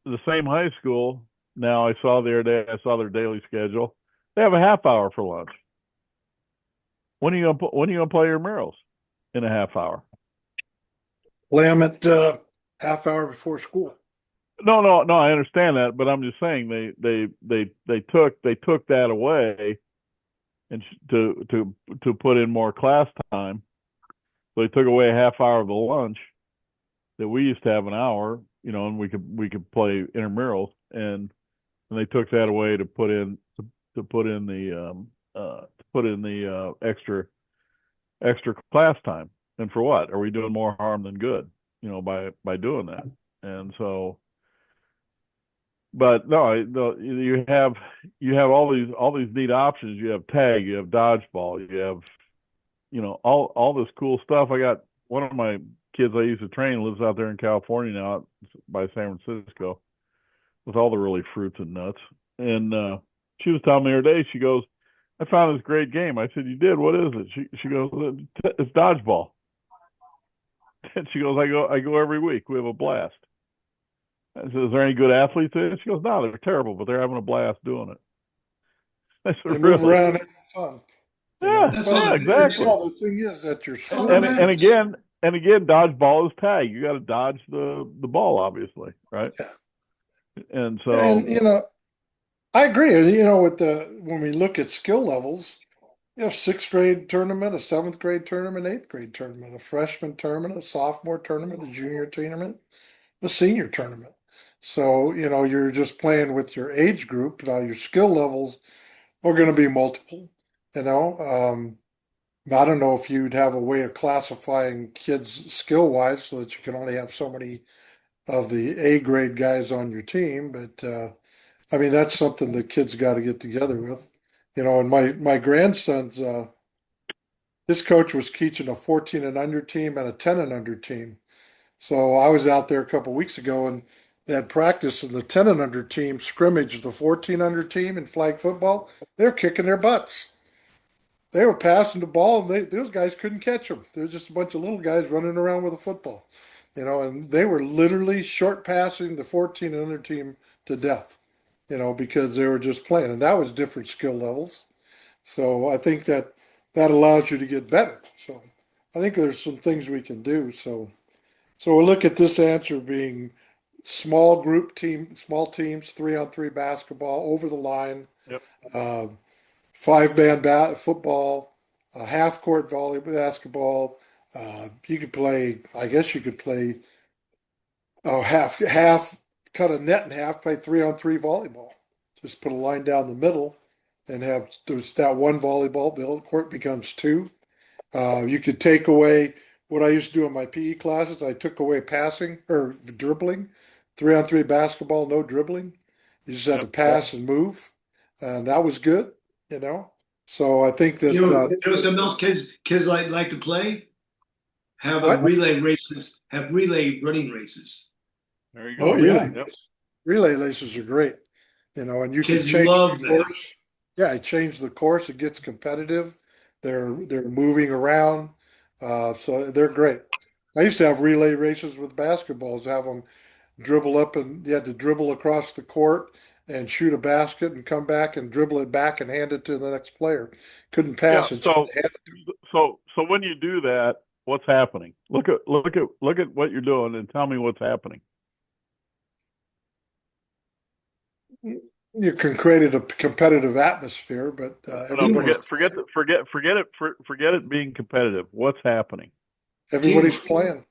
the same high school now I saw the other day, I saw their daily schedule. They have a half hour for lunch. When are you gonna play your murals in a half hour? Play them at half hour before school. No, no, no. I understand that, but I'm just saying they took that away and to put in more class time. So they took away a half hour of the lunch that we used to have an hour, and we could play intramurals, and they took that away to put in the extra class time. And for what? Are we doing more harm than good? By doing that. And so, but no, you have all these neat options. You have tag, you have dodgeball, you have all this cool stuff. I got one of my kids I used to train lives out there in California now, by San Francisco, with all the really fruits and nuts. And she was telling me the other day, she goes, I found this great game. I said, you did? What is it? She goes, it's dodgeball. And she goes, I go every week. We have a blast. I said, is there any good athletes there? She goes, no, they're terrible, but they're having a blast doing it. I They said, move really? around and have fun. Yeah, That's Well, all yeah, that matters. you exactly. know, the thing is at your All school, that And matters. again, dodgeball is tag. You got to dodge the ball, obviously, right? yeah. And And so, I agree. And with when we look at skill levels, sixth grade tournament, a seventh grade tournament, eighth grade tournament, a freshman tournament, a sophomore tournament, a junior tournament, a senior tournament. So, you're just playing with your age group. Now your skill levels are going to be multiple, you know. I don't know if you'd have a way of classifying kids skill wise so that you can only have so many of the A grade guys on your team, but I mean that's something the kids got to get together with. And my grandson's his coach was teaching a 14 and under team and a 10 and under team. So I was out there a couple weeks ago and they had practice and the 10 and under team scrimmaged the 14 under team in flag football. They're kicking their butts. They were passing the ball, and those guys couldn't catch them. There was just a bunch of little guys running around with a football, and they were literally short passing the 14 and under team to death, because they were just playing, and that was different skill levels. So I think that allows you to get better. So I think there's some things we can do. So we'll look at this answer being small teams, 3-on-3 basketball over the line. yep, Uh, five-man football, half-court volleyball, basketball. You could play. I guess you could play. Oh, half, cut a net in half. Play 3-on-3 volleyball. Just put a line down the middle, and have there's that one volleyball. The court becomes two. You could take away what I used to do in my PE classes. I took away passing or dribbling. 3-on-3 basketball, no dribbling. You just had to yep. pass and move, and that was good. You know. So I think You that know, something else kids like to play? Have a what relay races, have relay running races. There you Oh, go. relay yeah. Yep. relay races are great. And you can Kids change love the that. course. Yeah, you change the course. It gets competitive. They're moving around, so they're great. I used to have relay races with basketballs. Have them dribble up, and you had to dribble across the court and shoot a basket and come back and dribble it back and hand it to the next player. Couldn't Yeah. pass it. So you had to hand it. So when you do that, what's happening? Look at what you're doing and tell me what's happening. You can create a competitive atmosphere, but No, everybody's forget it being competitive. What's happening? everybody's Teamwork.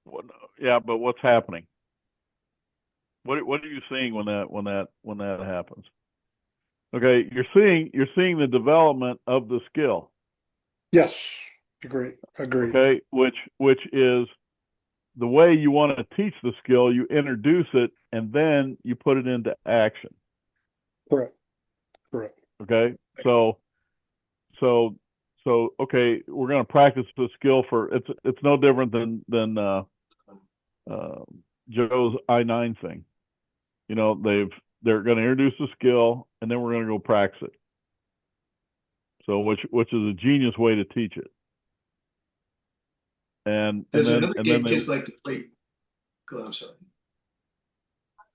playing. Yeah, but what's happening? What are you seeing when that happens? Okay, you're seeing the development of the skill. Yes, agreed. Agreed. Okay, which is the way you want to teach the skill. You introduce it and then you put it into action. Correct. Correct. Okay, so okay, we're going to practice the skill for it's no different than Joe's I-9 thing. They're going to introduce the skill and then we're going to go practice it. So which is a genius way to teach it. And There's then another game kids like to play. Go on, I'm sorry.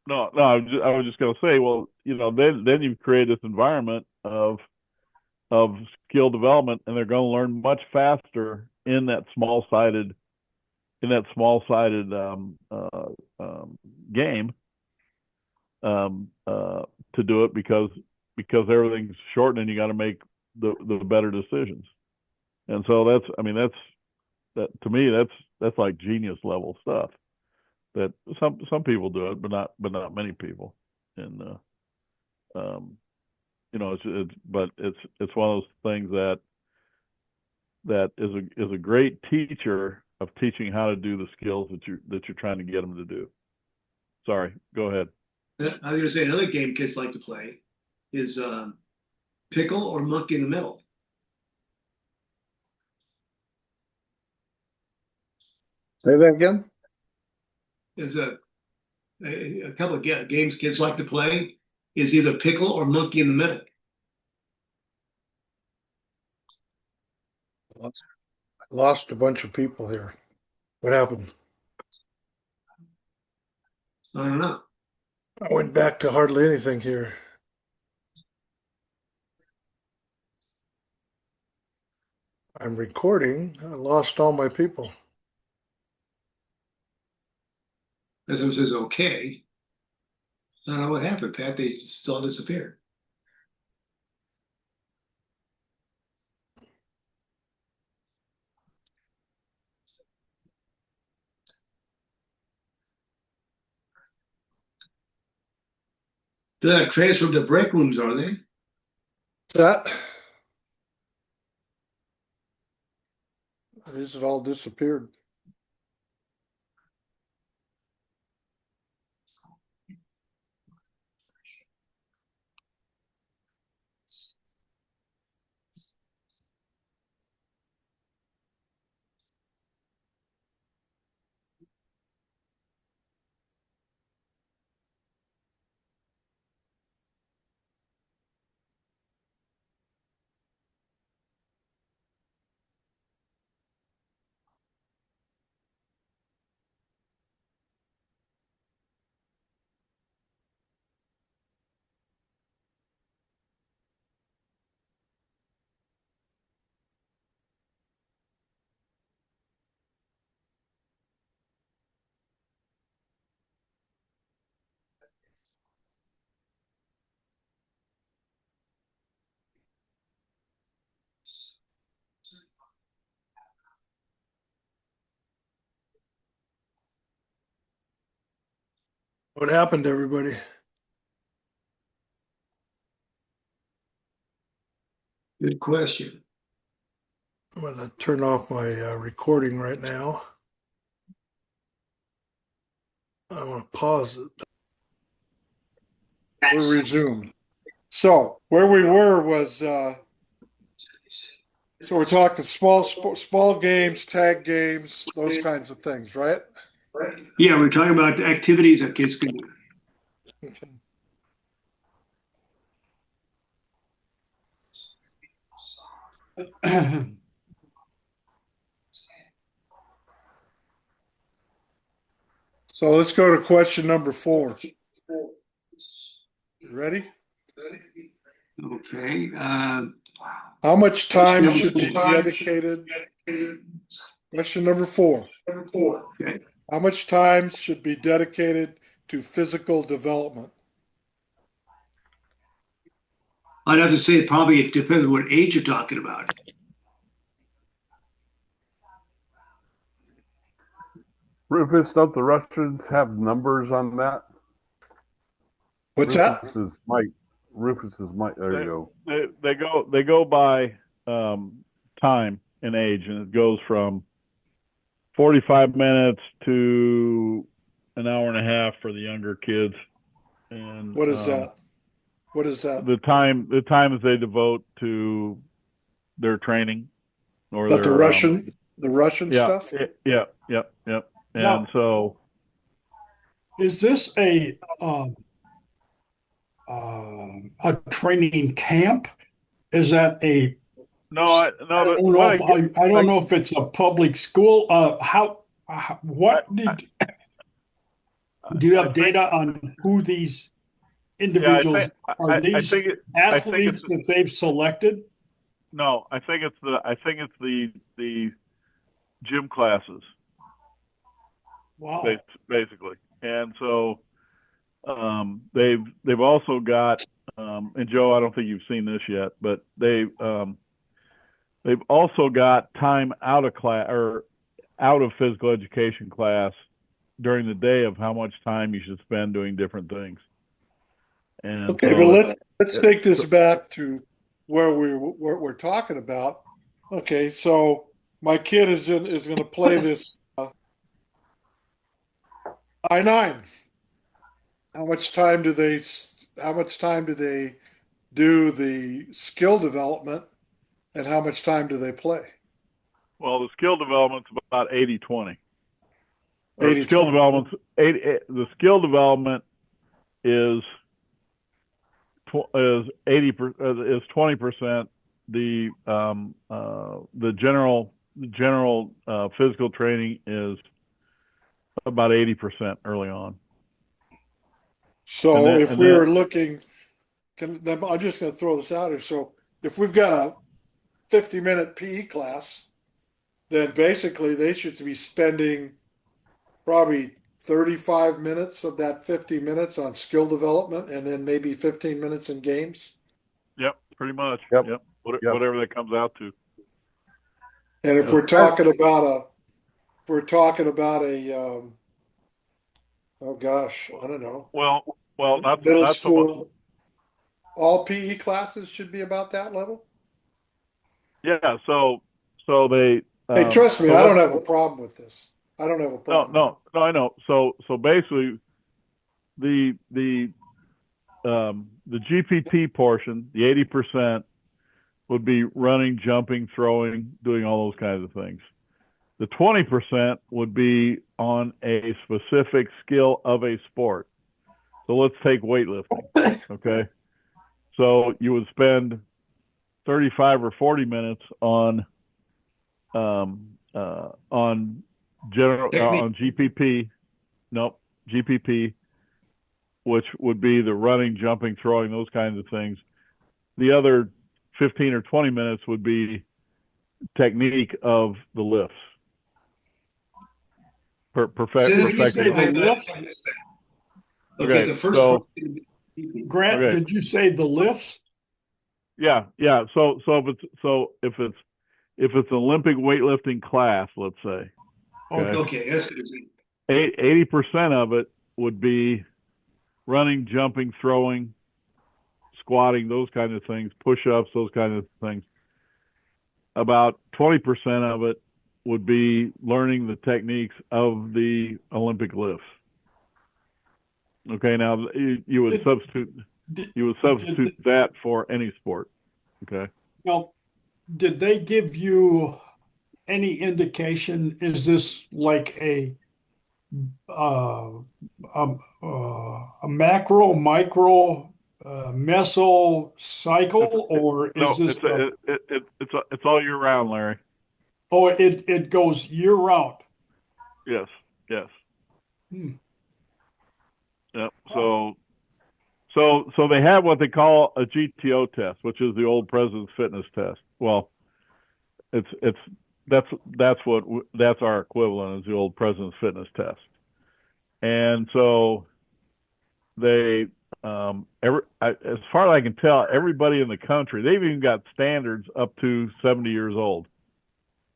no, I was just going to say, well, then you've created this environment of skill development, and they're going to learn much faster in that small-sided game to do it because everything's shortened and you got to make the better decisions. And so that to me that's like genius level stuff that some people do it, but not many people. And it's one of those things that is a great teacher of teaching how to do the skills that you're trying to get them to do. Sorry, go ahead. I was going to say another game kids like to play is pickle or monkey in the middle. Say that again. There's a couple of games kids like to play is either pickle or monkey in the middle. I lost a bunch of people here. What happened? I don't know. I went back to hardly anything here. I'm recording. I lost all my people. As it says okay. I don't know what happened, Pat. They still disappeared. They're not transferred to break rooms, are they? That these had all disappeared. What happened to everybody? Good question. I'm going to turn off my recording right now. I want to pause it. We're resumed. So where we were was so we're talking small games, tag games, those kinds of things, right? Yeah, we're talking about activities that kids can do. So let's go to question number 4. You ready? Okay. How much time Number should be dedicated? Question number 4. Okay. How much time should be dedicated to physical development? I'd have to say probably it depends on what age you're talking about. Rufus, don't the Russians have numbers on that? What's that? Rufus is Mike. There you go. They go by time and age, and it goes from 45 minutes to an hour and a half for the younger kids, and What is that? What is that? the time that they devote to their training or That their the Russian yeah, stuff? yeah, yep. And Now, so is this a training camp? Is that a I no, don't know if I don't know if it's a public school. What I, do you I have think data on who these yeah, individuals are? I These think it I think athletes it's that they've selected? no, I think it's the gym classes Wow. basically, and so they've also got and Joe, I don't think you've seen this yet, but they've also got time out of class or out of physical education class during the day of how much time you should spend doing different things. And Okay, but so let's take this back to where we're talking about. Okay, so my kid is going to play this I-9. How much time do they how much time do they do the skill development and how much time do they play? well, the skill development's about 80-20. Or 80-20. the skill development is 80 is 20%. The the general physical training is about 80% early on. So then- if and we then- were looking, I'm just going to throw this out here. So if we've got a 50-minute PE class, then basically they should be spending probably 35 minutes of that 50 minutes on skill development and then maybe 15 minutes in games. Yep, pretty much. Yep. Yep. Yep. Whatever that comes out to. And if Yep. we're talking about oh gosh, I don't know, Well, not middle not so much. school, all PE classes should be about that level. Yeah. So they. Hey, trust me, So I let's- don't have a problem with this. I don't have a No, problem. no, I know. So basically, the GPT portion, the 80%, would be running, jumping, throwing, doing all those kinds of things. The 20% would be on a specific skill of a sport. So let's take weightlifting. Okay. So you would spend 35 or 40 minutes on general Technique. on GPP. Nope, GPP, which would be the running, jumping, throwing, those kinds of things. The other 15 or 20 minutes would be technique of the lifts. Did you say Perfecting. the lifts? I missed that. Okay, Okay, the first so- part is GP. Grant, Okay. did you say the lifts? Yeah. So if it's an Olympic weightlifting class, let's say, Okay. Okay, that's good. 80% of it would be running, jumping, throwing, squatting, those kind of things, push-ups, those kind of things. About 20% of it would be learning the techniques of the Olympic lifts. Okay, now you would Did- substitute Did, that for any sport. Okay. well, did they give you any indication? Is this like uh, a macro, micro, meso cycle, or is No, this it's all year round, Larry. it goes year round? Yes. Hmm. Yep. So they have what they call a GTO test, which is the old President's Fitness Test. Well, that's our equivalent is the old President's Fitness Test. And so they as far as I can tell, everybody in the country, they've even got standards up to 70 years old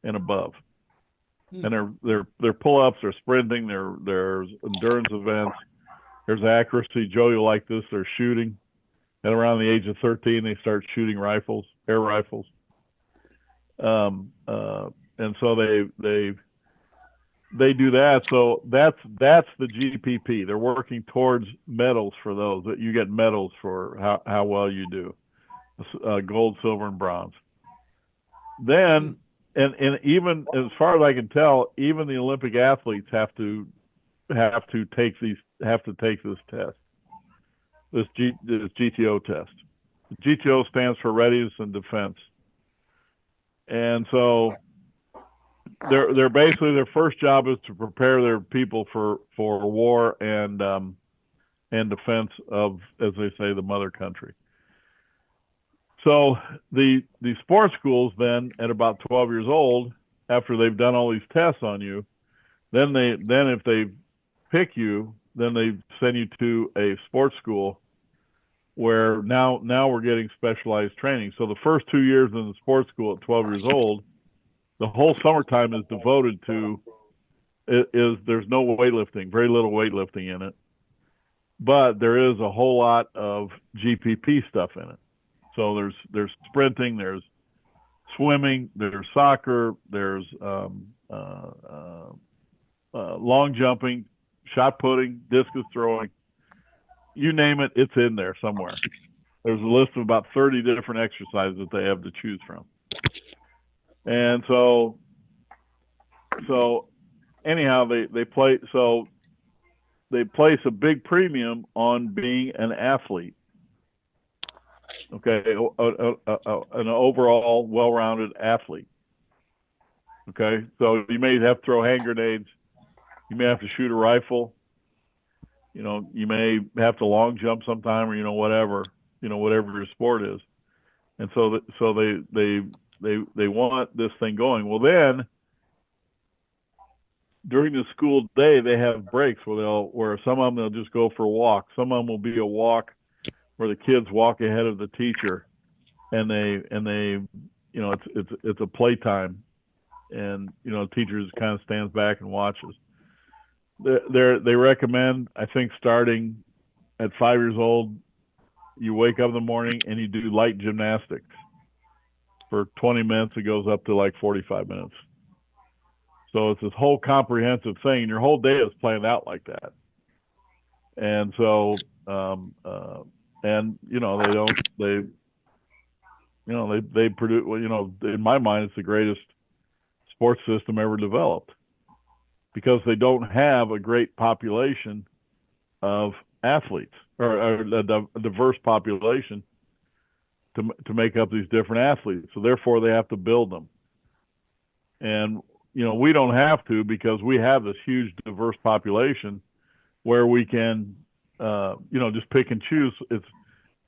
and above. Hmm. And their pull-ups, their sprinting, there's endurance events. There's accuracy. Joe, you'll like this. They're shooting. At around the age of 13, they start shooting rifles, air rifles. And so they do that. So that's the GPP. They're working towards medals for those. That you get medals for how well you do, gold, silver, and bronze. Then, and even as far as I can tell, even the Olympic athletes have to take this test, this GTO test. The GTO stands for Readiness and Defense, and so they're basically their first job is to prepare their people for war and defense of, as they say, the mother country. So the sports schools then at about 12 years old, after they've done all these tests on you, then if they pick you, then they send you to a sports school where now we're getting specialized training. So the first 2 years in the sports school at 12 years old, the whole summertime is devoted to there's no weightlifting, very little weightlifting in it, but there is a whole lot of GPP stuff in it. So there's sprinting, there's swimming, there's soccer, there's long jumping, shot putting, discus throwing, you name it, it's in there somewhere. There's a list of about 30 different exercises that they have to choose from. And so anyhow, they place a big premium on being an athlete. Okay, an overall well-rounded athlete. Okay, so you may have to throw hand grenades. You may have to shoot a rifle. You may have to long jump sometime, or whatever your sport is. And so they want this thing going. Well, then during the school day, they have breaks where some of them they'll just go for a walk. Some of them will be a walk where the kids walk ahead of the teacher, and it's a playtime, and the teacher just kind of stands back and watches. They recommend, I think, starting at 5 years old, you wake up in the morning and you do light gymnastics for 20 minutes. It goes up to like 45 minutes. So it's this whole comprehensive thing, and your whole day is planned out like that. And so, they produce. Well, in my mind, it's the greatest sports system ever developed because they don't have a great population of athletes or a diverse population to make up these different athletes. So therefore, they have to build them. And we don't have to because we have this huge diverse population where we can just pick and choose. It's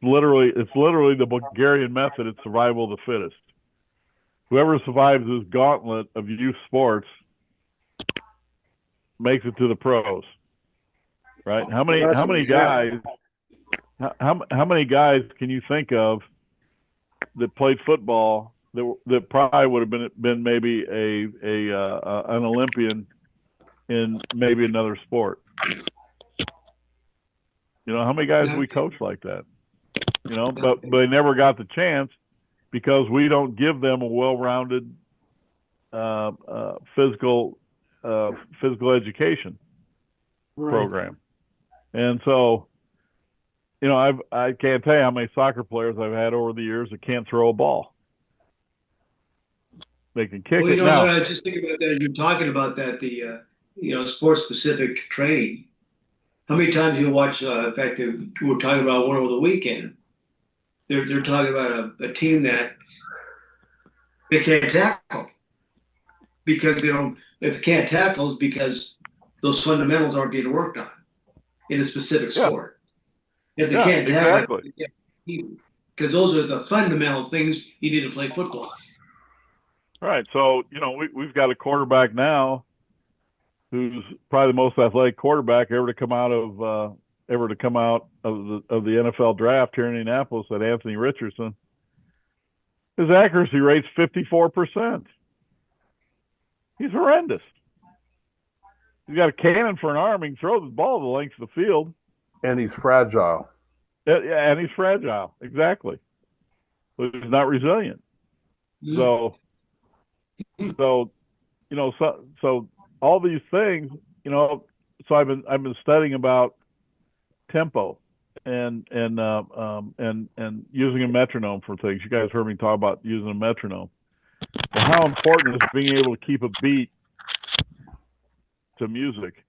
literally the Bulgarian method. It's survival of the fittest. Whoever survives this gauntlet of youth sports makes it to the pros. Right? How many guys can you think of that played football that probably would have been maybe an Olympian in maybe another sport? How many guys we coach like that? But they never got the chance because we don't give them a well-rounded physical education program. And so, I can't tell you how many soccer players I've had over the years that can't throw a ball. They can kick it now. I was just thinking about that. You're talking about that, the sports-specific training. How many times you watch? In fact, we were talking about one over the weekend. They're talking about a team that they can't tackle because if they can't tackle, it's because those fundamentals aren't being worked on in a specific sport. If they can't tackle, because those are the fundamental things you need to play football. Right. So we've got a quarterback now who's probably the most athletic quarterback ever to come out of the NFL draft here in Indianapolis, at Anthony Richardson. His accuracy rate's 54%. He's horrendous. He's got a cannon for an arm. He can throw the ball the length of the field. And he's fragile. Yeah, and he's fragile. Exactly. So he's not resilient. So all these things, so I've been studying about tempo and using a metronome for things. You guys heard me talk about using a metronome. Well, how important is being able to keep a beat to music?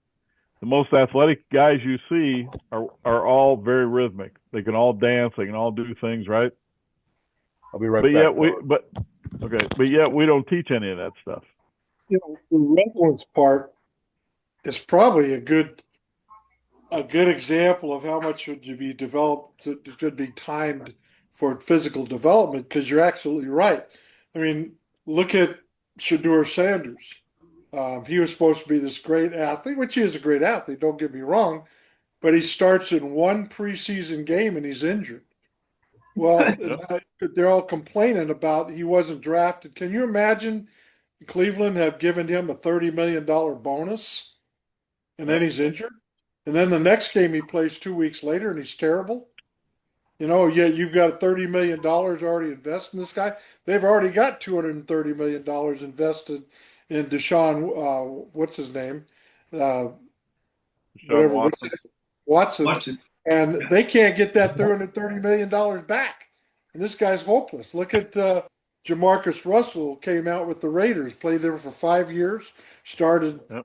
The most athletic guys you see are all very rhythmic. They can all dance. They can all do things, right? I'll be right back. But yet we don't teach any of that stuff. The resilience part is probably a good example of how much should you be developed, should be timed for physical development, because you're absolutely right. I mean, look at Shedeur Sanders. He was supposed to be this great athlete, which he is a great athlete, don't get me wrong, but he starts in one preseason game and he's injured. Well, they're all complaining about he wasn't drafted. Can you imagine Cleveland have given him a $30 million bonus and then he's injured? And then the next game he plays 2 weeks later and he's terrible? You've got $30 million already invested in this guy. They've already got $230 million invested in Deshaun, what's his name? Deshaun Watson. And they can't get that $330 million back. And this guy's hopeless. Look at Jamarcus Russell, came out with the Raiders, played there for 5 years,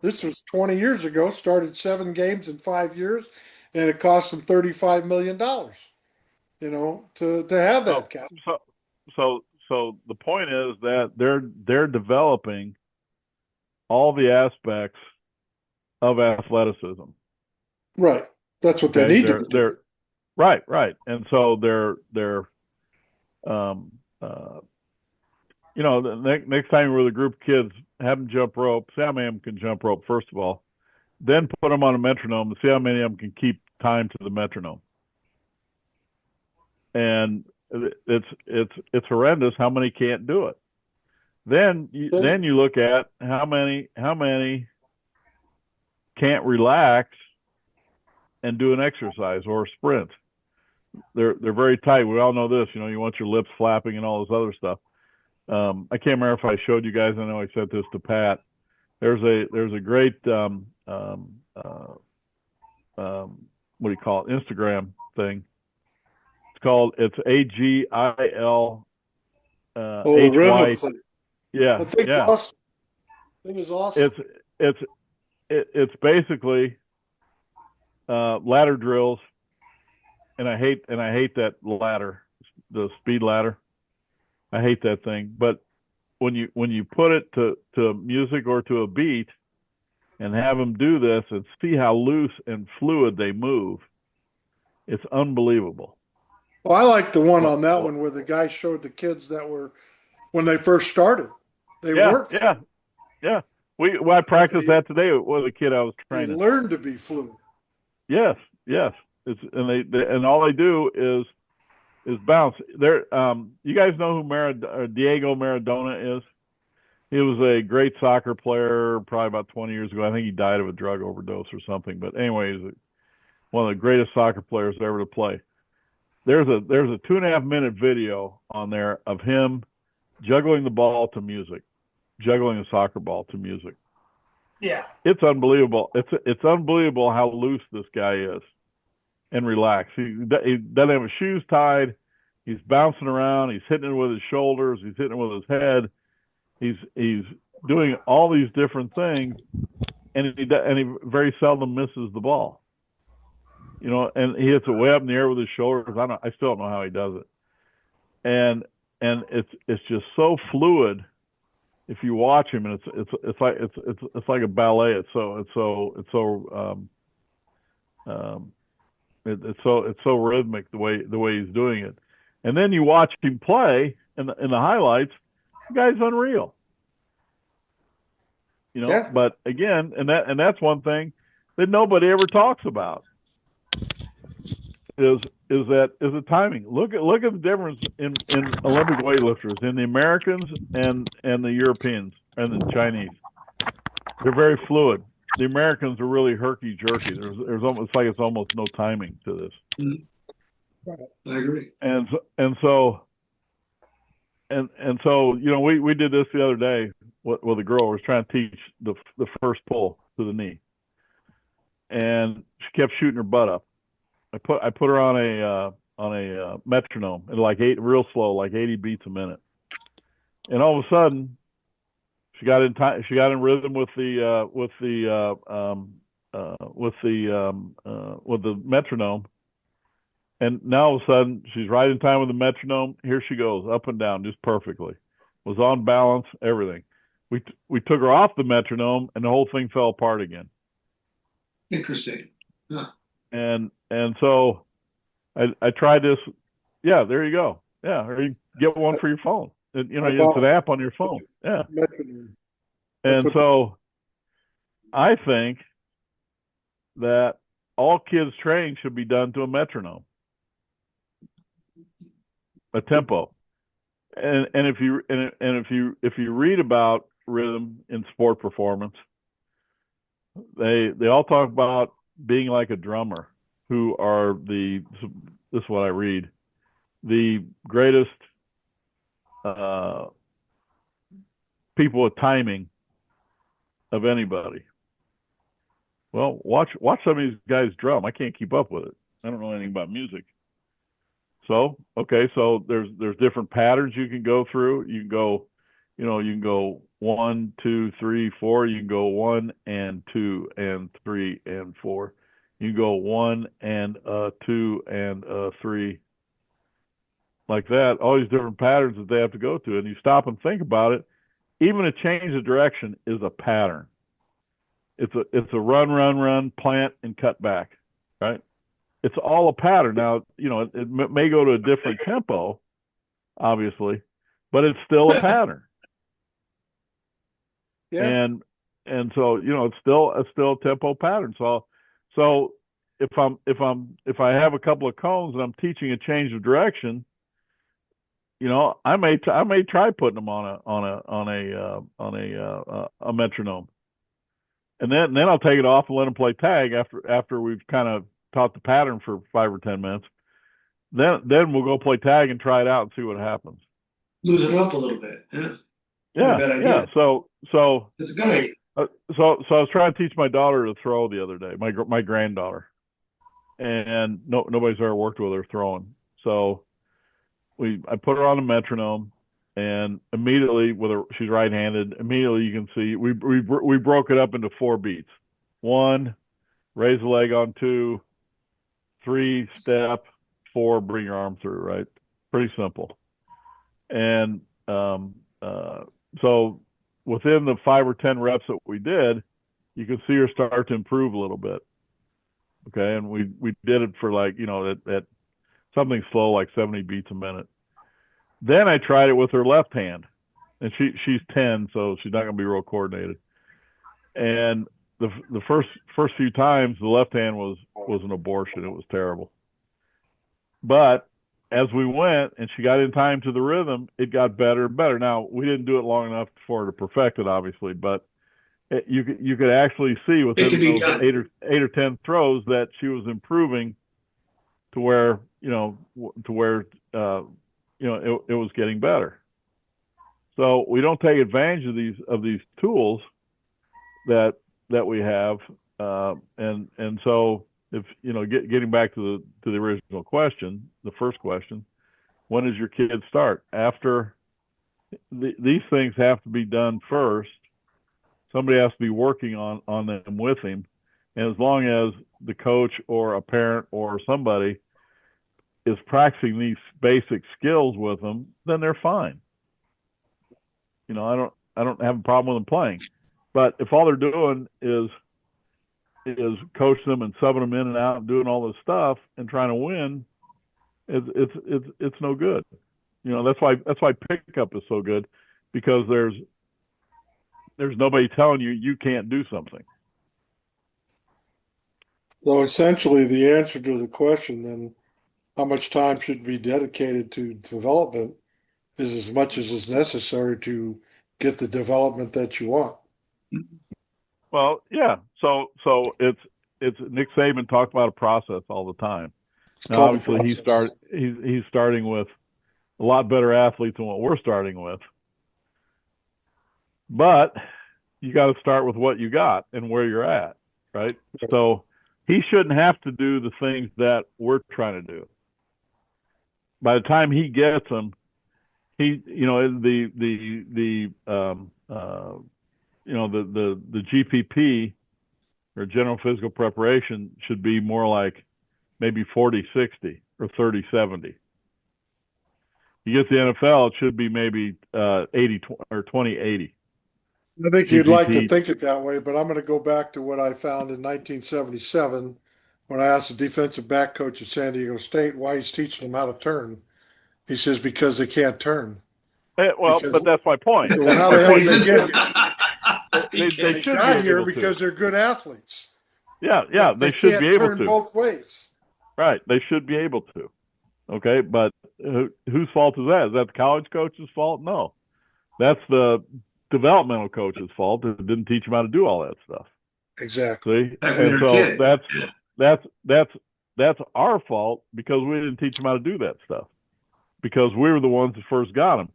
this was 20 years ago, started 7 games in 5 years, and it cost them $35 million, to have that. So the point is that they're developing all the aspects of athleticism. Right. That's what they Okay, need to be doing. right, and so they're um, the next time you're with a group of kids, have them jump rope. See how many of them can jump rope first of all, then put them on a metronome and see how many of them can keep time to the metronome. And it's horrendous how many can't do it. Then you look at how many can't relax and do an exercise or a sprint. They're very tight. We all know this. You want your lips flapping and all this other stuff. I can't remember if I showed you guys. I know I said this to Pat. There's a great what do you call it? Instagram thing. It's AGIL Oh, the rhythm HY. thing. Yeah, The thing, yeah. awesome. Thing is awesome. It's basically ladder drills, and I hate that ladder, the speed ladder. I hate that thing. But when you put it to music or to a beat, and have them do this and see how loose and fluid they move, it's unbelievable. Well, I like the one on that one where the guy showed the kids that were when they first started. They weren't. Yeah. I practiced that today with a kid I was They training. learned to be fluid. Yes. And all they do is bounce. You guys know who Diego Maradona is? He was a great soccer player probably about 20 years ago. I think he died of a drug overdose or something. But anyway, he's one of the greatest soccer players ever to play. There's a 2.5-minute video on there of him juggling the ball to music, juggling a soccer ball to music. Yeah. It's unbelievable. It's unbelievable how loose this guy is and relaxed. He doesn't have his shoes tied. He's bouncing around. He's hitting it with his shoulders. He's hitting it with his head. He's doing all these different things, and he very seldom misses the ball. And he hits it way up in the air with his shoulders. I still don't know how he does it. And it's just so fluid. If you watch him, and it's like a ballet. It's so rhythmic the way he's doing it. And then you watch him play in the highlights. The guy's unreal. Yeah. But again, and that's one thing that nobody ever talks about is the timing. Look at the difference in Olympic weightlifters in the Americans and the Europeans and the Chinese. They're very fluid. The Americans are really herky jerky. There's it's almost no timing to this. I agree. And so we did this the other day with a girl. Was trying to teach the first pull to the knee, and she kept shooting her butt up. I put her on a metronome at like real slow, like 80 beats a minute, and all of a sudden she got in time. She got in rhythm with the metronome, and now all of a sudden she's right in time with the metronome. Here she goes up and down just perfectly. Was on balance, everything. We took her off the metronome, and the whole thing fell apart again. Interesting. Huh. And so I tried this. Yeah, there you go. Yeah, or you get one for your phone. It's an app on your phone. Yeah. And so I think that all kids training should be done to a metronome, a tempo. And if you read about rhythm in sport performance, they all talk about being like a drummer, who are this is what I read, the greatest people with timing of anybody. Well, watch some of these guys drum. I can't keep up with it. I don't know anything about music. So there's different patterns you can go through. You can go 1, 2, 3, 4. You can go 1 and 2 and 3 and 4. You can go 1 and 2 and 3, like that. All these different patterns that they have to go to, and you stop and think about it. Even a change of direction is a pattern. It's a run, plant, and cut back, right? It's all a pattern. Now, it may go to a different tempo, obviously, but it's still a pattern. Yeah. And so, it's still a tempo pattern. So if I have a couple of cones and I'm teaching a change of direction, I may try putting them on a metronome, and then I'll take it off and let them play tag after we've kind of taught the pattern for 5 or 10 minutes. Then we'll go play tag and try it out and see what happens. Loosen it up a little bit. Yeah. Yeah, bad idea. yeah. So It's a good idea. so I was trying to teach my daughter to throw the other day, my granddaughter, and nobody's ever worked with her throwing. So I put her on a metronome, and immediately she's right-handed. Immediately you can see we broke it up into 4 beats. 1, raise the leg on 2, 3, step, 4, bring your arm through. Right, pretty simple. And so within the 5 or 10 reps that we did, you could see her start to improve a little bit. Okay, and we did it for at something slow like 70 beats a minute. Then I tried it with her left hand, and she's 10, so she's not going to be real coordinated. And the first few times, the left hand was an abortion. It was terrible. But as we went and she got in time to the rhythm, it got better and better. Now, we didn't do it long enough for her to perfect it, obviously, but you could actually see within those 8 or 10 throws that she was improving to where it was getting better. So we don't take advantage of these tools that we have, and so if getting back to the original question, the first question, when does your kid start? After these things have to be done first. Somebody has to be working on them with him, and as long as the coach or a parent or somebody is practicing these basic skills with them, then they're fine. I don't have a problem with them playing. But if all they're doing is coaching them and subbing them in and out and doing all this stuff and trying to win, it's no good. That's why pickup is so good, because there's nobody telling you can't do something. So essentially, the answer to the question then, how much time should be dedicated to development, is as much as is necessary to get the development that you want. Well, yeah. So it's Nick Saban talked about a process all the time. Now, obviously, he's starting with a lot better athletes than what we're starting with, but you got to start with what you got and where you're at, right? So he shouldn't have to do the things that we're trying to do. By the time he gets them, the GPP, or general physical preparation, should be more like maybe 40-60 or 30-70. You get the NFL, it should be maybe 80 or 20-80. I think you'd like to think it that way, but I'm going to go back to what I found in 1977 when I asked the defensive back coach at San Diego State why he's teaching them how to turn. He says because they can't turn. But that's my point. So how the hell did they get here? They should got be here able because to. they're good athletes. Yeah, they should be able turn to. both ways. Right, they should be able to. Okay, but whose fault is that? Is that the college coach's fault? No, that's the developmental coach's fault that didn't teach them how to do all that stuff. Exactly. See, and so that's our fault because we didn't teach them how to do that stuff, because we were the ones that first got them.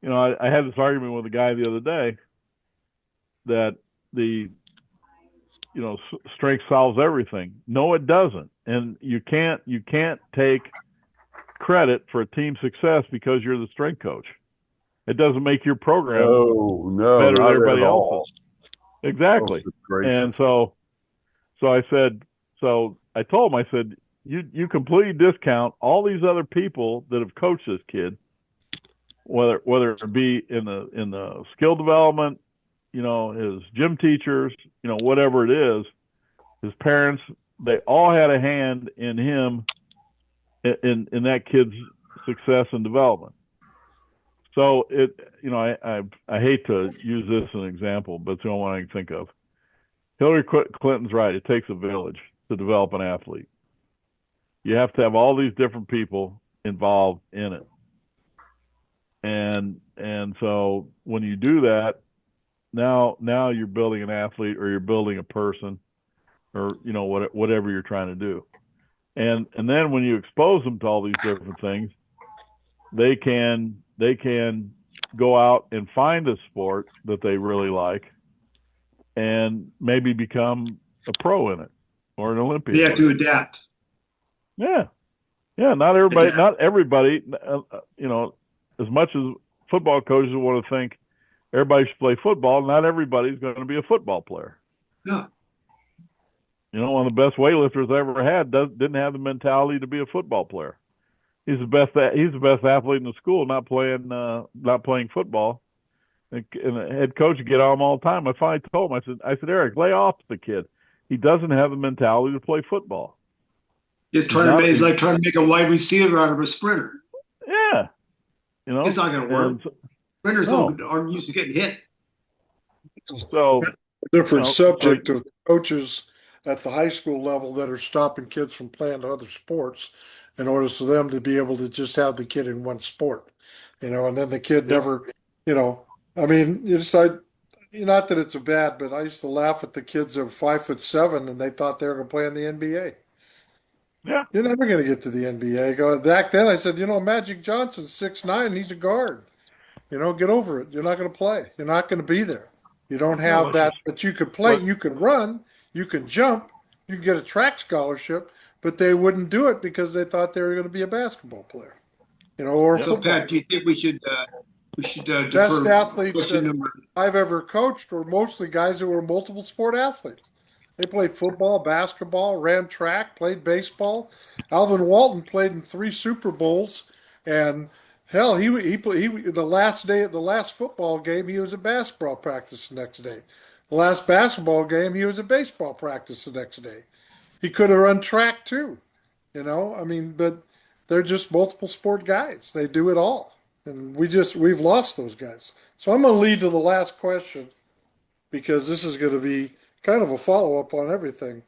I had this argument with a guy the other day that strength solves everything. No, it doesn't. And you can't take credit for a team's success because you're the strength coach. It doesn't make your program better than everybody else's. Exactly. And so I told him, I said, you completely discount all these other people that have coached this kid, whether it be in the skill development, his gym teachers, whatever it is, his parents, they all had a hand in him in that kid's success and development. So I hate to use this as an example, but it's the only one I can think of. Hillary Clinton's right. It takes a village to develop an athlete. You have to have all these different people involved in it. And so when you do that, now you're building an athlete, or you're building a person, or whatever you're trying to do. And then when you expose them to all these different things, they can go out and find a sport that they really like and maybe become a pro in it or an Olympian. They have to adapt. Yeah. Yeah, not everybody, as much as football coaches want to think everybody should play football, not everybody's going to be a football player. No. One of the best weightlifters I ever had didn't have the mentality to be a football player. He's the best athlete in the school, not playing football. And the head coach would get on him all the time. I finally told him, I said, Eric, lay off the kid. He doesn't have the mentality to play football. He's like trying to make a wide receiver out of a sprinter. Yeah. It's not going to work. Sprinters aren't used to getting hit. So different subject of coaches at the high school level that are stopping kids from playing other sports in order for them to be able to just have the kid in one sport, and then the kid never, I mean, not that it's but I used to laugh at the kids that were 5'7" and they thought they were going to play in the NBA. Yeah. You're never going to get to the NBA. Back then I said, Magic Johnson's 6'9", he's a guard. Get over it. You're not going to play. You're not going to be there. You don't have that, but you could play, you could run, you could jump, you could get a track scholarship, but they wouldn't do it because they thought they were going to be a basketball player, or a So, football. Pat, do you think we should Best defer athletes question that I've ever coached were mostly guys who were multiple sport athletes. They played football, basketball, ran track, played baseball. Alvin Walton played in 3 Super Bowls, and hell, he the last day of the last football game, he was at basketball practice the next day. The last basketball game, he was at baseball practice the next day. He could have run track too, I mean, but they're just multiple sport guys. They do it all. And we've lost those guys. So I'm going to lead to the last question because this is going to be kind of a follow-up on everything.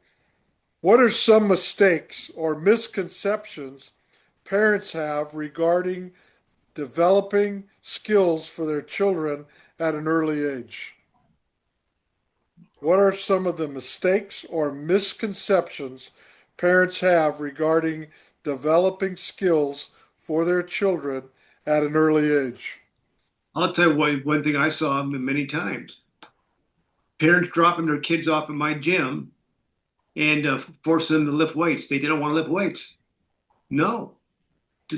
What are some mistakes or misconceptions parents have regarding developing skills for their children at an early age? What are some of the mistakes or misconceptions parents have regarding developing skills for their children at an early age? I'll tell you one thing I saw many times. Parents dropping their kids off in my gym and forcing them to lift weights. They didn't want to lift weights. No,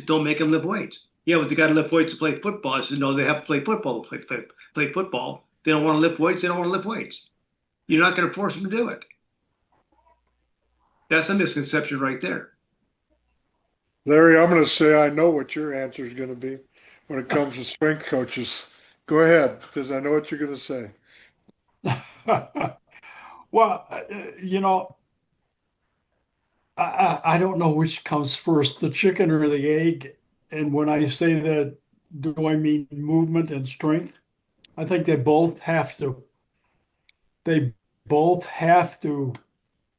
don't make them lift weights. Yeah, but they got to lift weights to play football. I said, no, they have to play football to play football. They don't want to lift weights. They don't want to lift weights. You're not going to force them to do it. That's a misconception right there. Larry, I'm going to say I know what your answer is going to be when it comes to strength coaches. Go ahead, because I know what you're going to say. Well, I don't know which comes first, the chicken or the egg. And when I say that, do I mean movement and strength? I think they both have to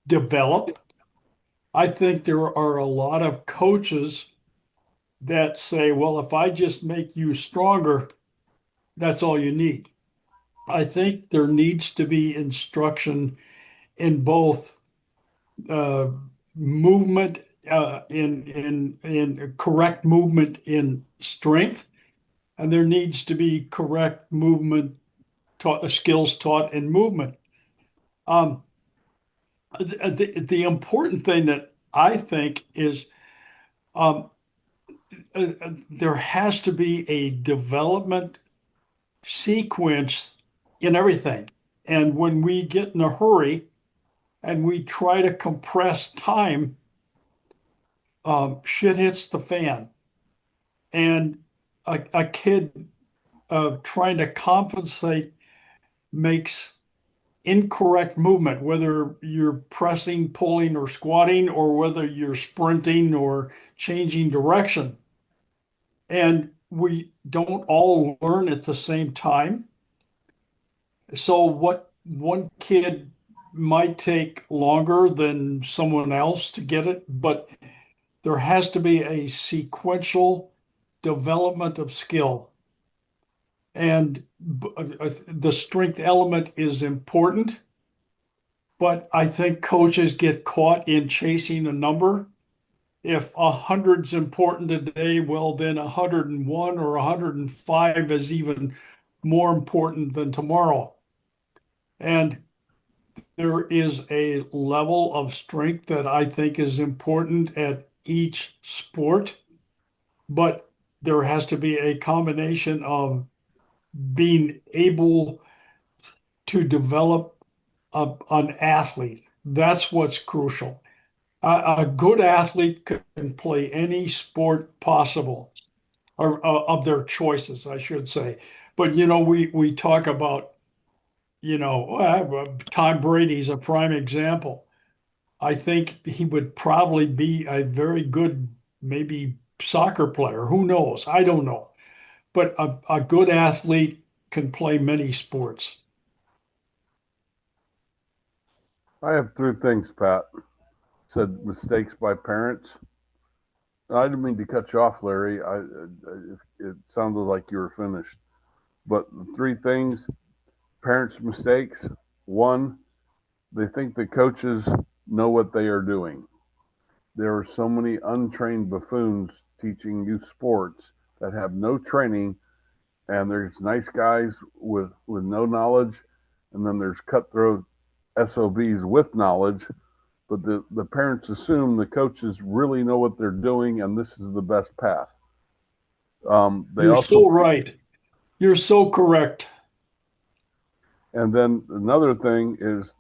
develop. I think there are a lot of coaches that say, well, if I just make you stronger, that's all you need. I think there needs to be instruction in both uh, movement, in correct movement in strength, and there needs to be correct movement skills taught in movement. Um, the important thing that I think is um, there has to be a development sequence in everything. And when we get in a hurry and we try to compress time, shit hits the fan. And a kid trying to compensate makes incorrect movement, whether you're pressing, pulling, or squatting, or whether you're sprinting or changing direction. And we don't all learn at the same time. So what one kid might take longer than someone else to get it, but there has to be a sequential development of skill. And the strength element is important, but I think coaches get caught in chasing a number. If 100's important today, well, then 101 or 105 is even more important than tomorrow. And there is a level of strength that I think is important at each sport, but there has to be a combination of being able to develop an athlete. That's what's crucial. A good athlete can play any sport possible, or of their choices, I should say. But we talk about, Tom Brady's a prime example. I think he would probably be a very good, maybe soccer player. Who knows? I don't know. But a good athlete can play many sports. I have three things, Pat. Said mistakes by parents. I didn't mean to cut you off, Larry. It sounded like you were finished. But the three things: parents' mistakes. One, they think the coaches know what they are doing. There are so many untrained buffoons teaching youth sports that have no training, and there's nice guys with no knowledge, and then there's cutthroat SOBs with knowledge. But the parents assume the coaches really know what they're doing, and this is the best path. They You're also, so right. You're so correct. and then another thing is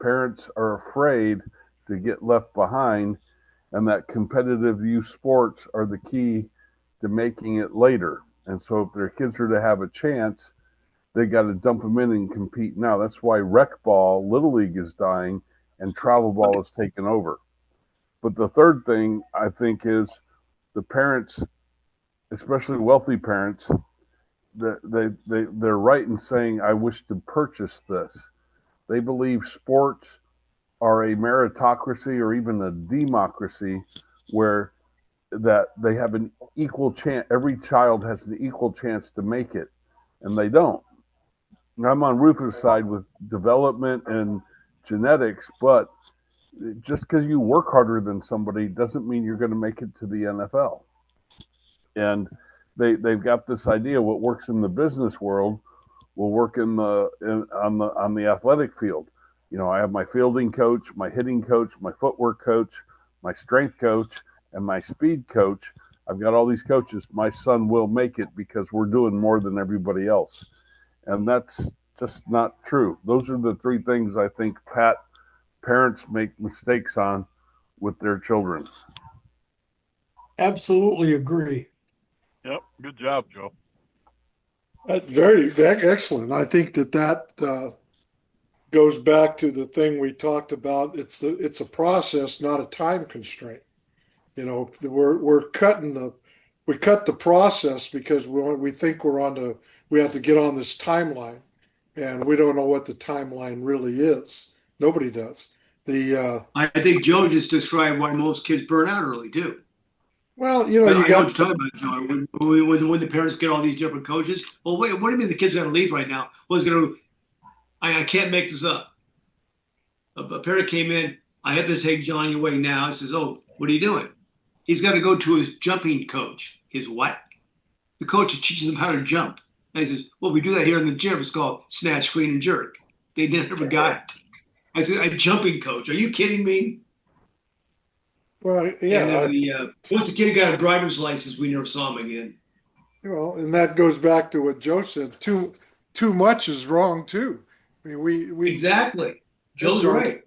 parents are afraid to get left behind, and that competitive youth sports are the key to making it later. And so, if their kids are to have a chance, they got to dump them in and compete now. That's why rec ball, little league is dying, and travel ball is taken over. But the third thing I think is the parents, especially wealthy parents, they're right in saying, I wish to purchase this. They believe sports are a meritocracy or even a democracy where that they have an equal chance, every child has an equal chance to make it, and they don't. I'm on Rufus' side with development and genetics, but just because you work harder than somebody doesn't mean you're going to make it to the NFL. And they've got this idea: what works in the business world will work on the athletic field. I have my fielding coach, my hitting coach, my footwork coach, my strength coach, and my speed coach. I've got all these coaches. My son will make it because we're doing more than everybody else. And that's just not true. Those are the three things I think, Pat, parents make mistakes on with their children. Absolutely agree. Yep. Good job, Joe. That's very excellent. I think that goes back to the thing we talked about. It's a process, not a time constraint. We're we cut the process because we think we have to get on this timeline, and we don't know what the timeline really is. Nobody does. The I think Joe just described why most kids burn out early too. well, I you know what got you're talking about, Joe. When the parents get all these different coaches, well, wait, what do you mean the kid's got to leave right now? What's going to? I can't make this up. A parent came in. I have to take Johnny away now. He says, "Oh, what are you doing?" He's got to go to his jumping coach. His what? The coach teaches him how to jump. And he says, "Well, we do that here in the gym. It's called snatch, clean, and jerk." They never got it. I said, "A jumping coach? Are you kidding me?" well, And yeah. then once the kid got a driver's license, we never saw him again. And that goes back to what Joe said. Too much is wrong too. I mean, we Exactly. kids Joe's are right.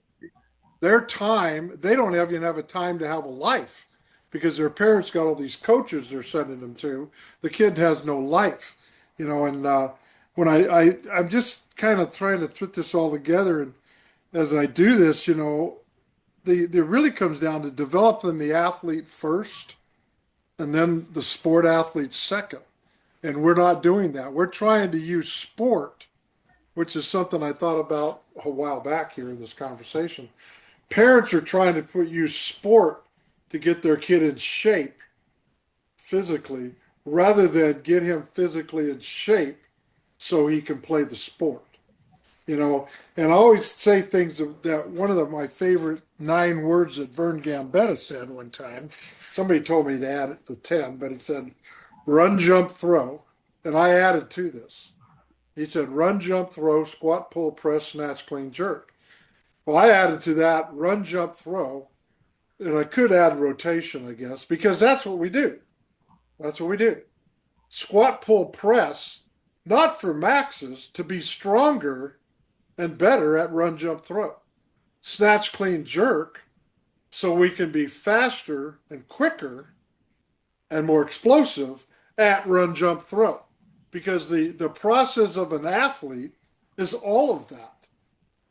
their time. They don't even have a time to have a life because their parents got all these coaches they're sending them to. The kid has no life, and when I'm just kind of trying to put this all together, and as I do this, it really comes down to developing the athlete first and then the sport athlete second. And we're not doing that. We're trying to use sport, which is something I thought about a while back here in this conversation. Parents are trying to use sport to get their kid in shape physically rather than get him physically in shape so he can play the sport. And I always say things that one of my favorite 9 words that Vern Gambetta said one time. Somebody told me to add it to 10, but he said, run, jump, throw. And I added to this. He said, run, jump, throw, squat, pull, press, snatch, clean, jerk. Well, I added to that, run, jump, throw. And I could add rotation, I guess, because that's what we do. That's what we do. Squat, pull, press, not for maxes, to be stronger and better at run, jump, throw. Snatch, clean, jerk, so we can be faster and quicker and more explosive at run, jump, throw. Because the process of an athlete is all of that.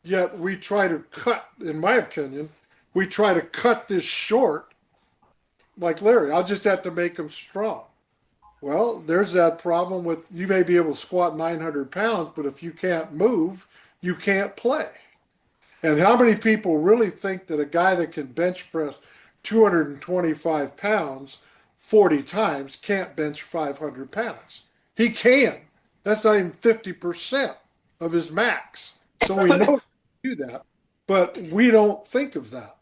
Yet we try to cut, in my opinion, we try to cut this short, like Larry. I'll just have to make him strong. Well, there's that problem with you may be able to squat 900 pounds, but if you can't move, you can't play. And how many people really think that a guy that can bench press 225 pounds 40 times can't bench 500 pounds? He can. That's not even 50% of his max. So we know do that, but we don't think of that.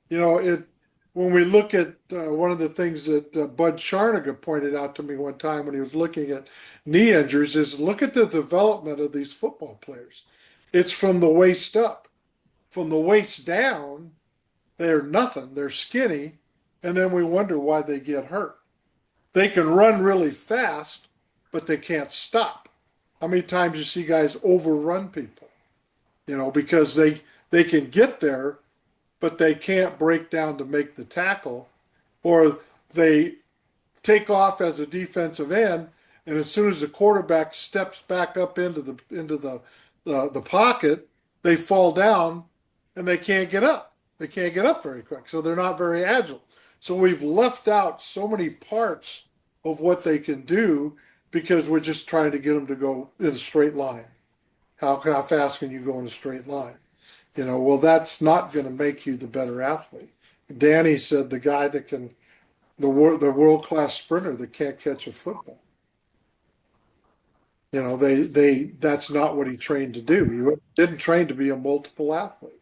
When we look at one of the things that Bud Charniga pointed out to me one time when he was looking at knee injuries is look at the development of these football players. It's from the waist up. From the waist down, they're nothing. They're skinny, and then we wonder why they get hurt. They can run really fast, but they can't stop. How many times you see guys overrun people? Because they can get there, but they can't break down to make the tackle, or they take off as a defensive end, and as soon as the quarterback steps back up into the pocket, they fall down and they can't get up. They can't get up very quick, so they're not very agile. So we've left out so many parts of what they can do because we're just trying to get them to go in a straight line. How fast can you go in a straight line? Well, that's not going to make you the better athlete. Danny said the guy that can, the world-class sprinter that can't catch a football. That's not what he trained to do. He didn't train to be a multiple athlete.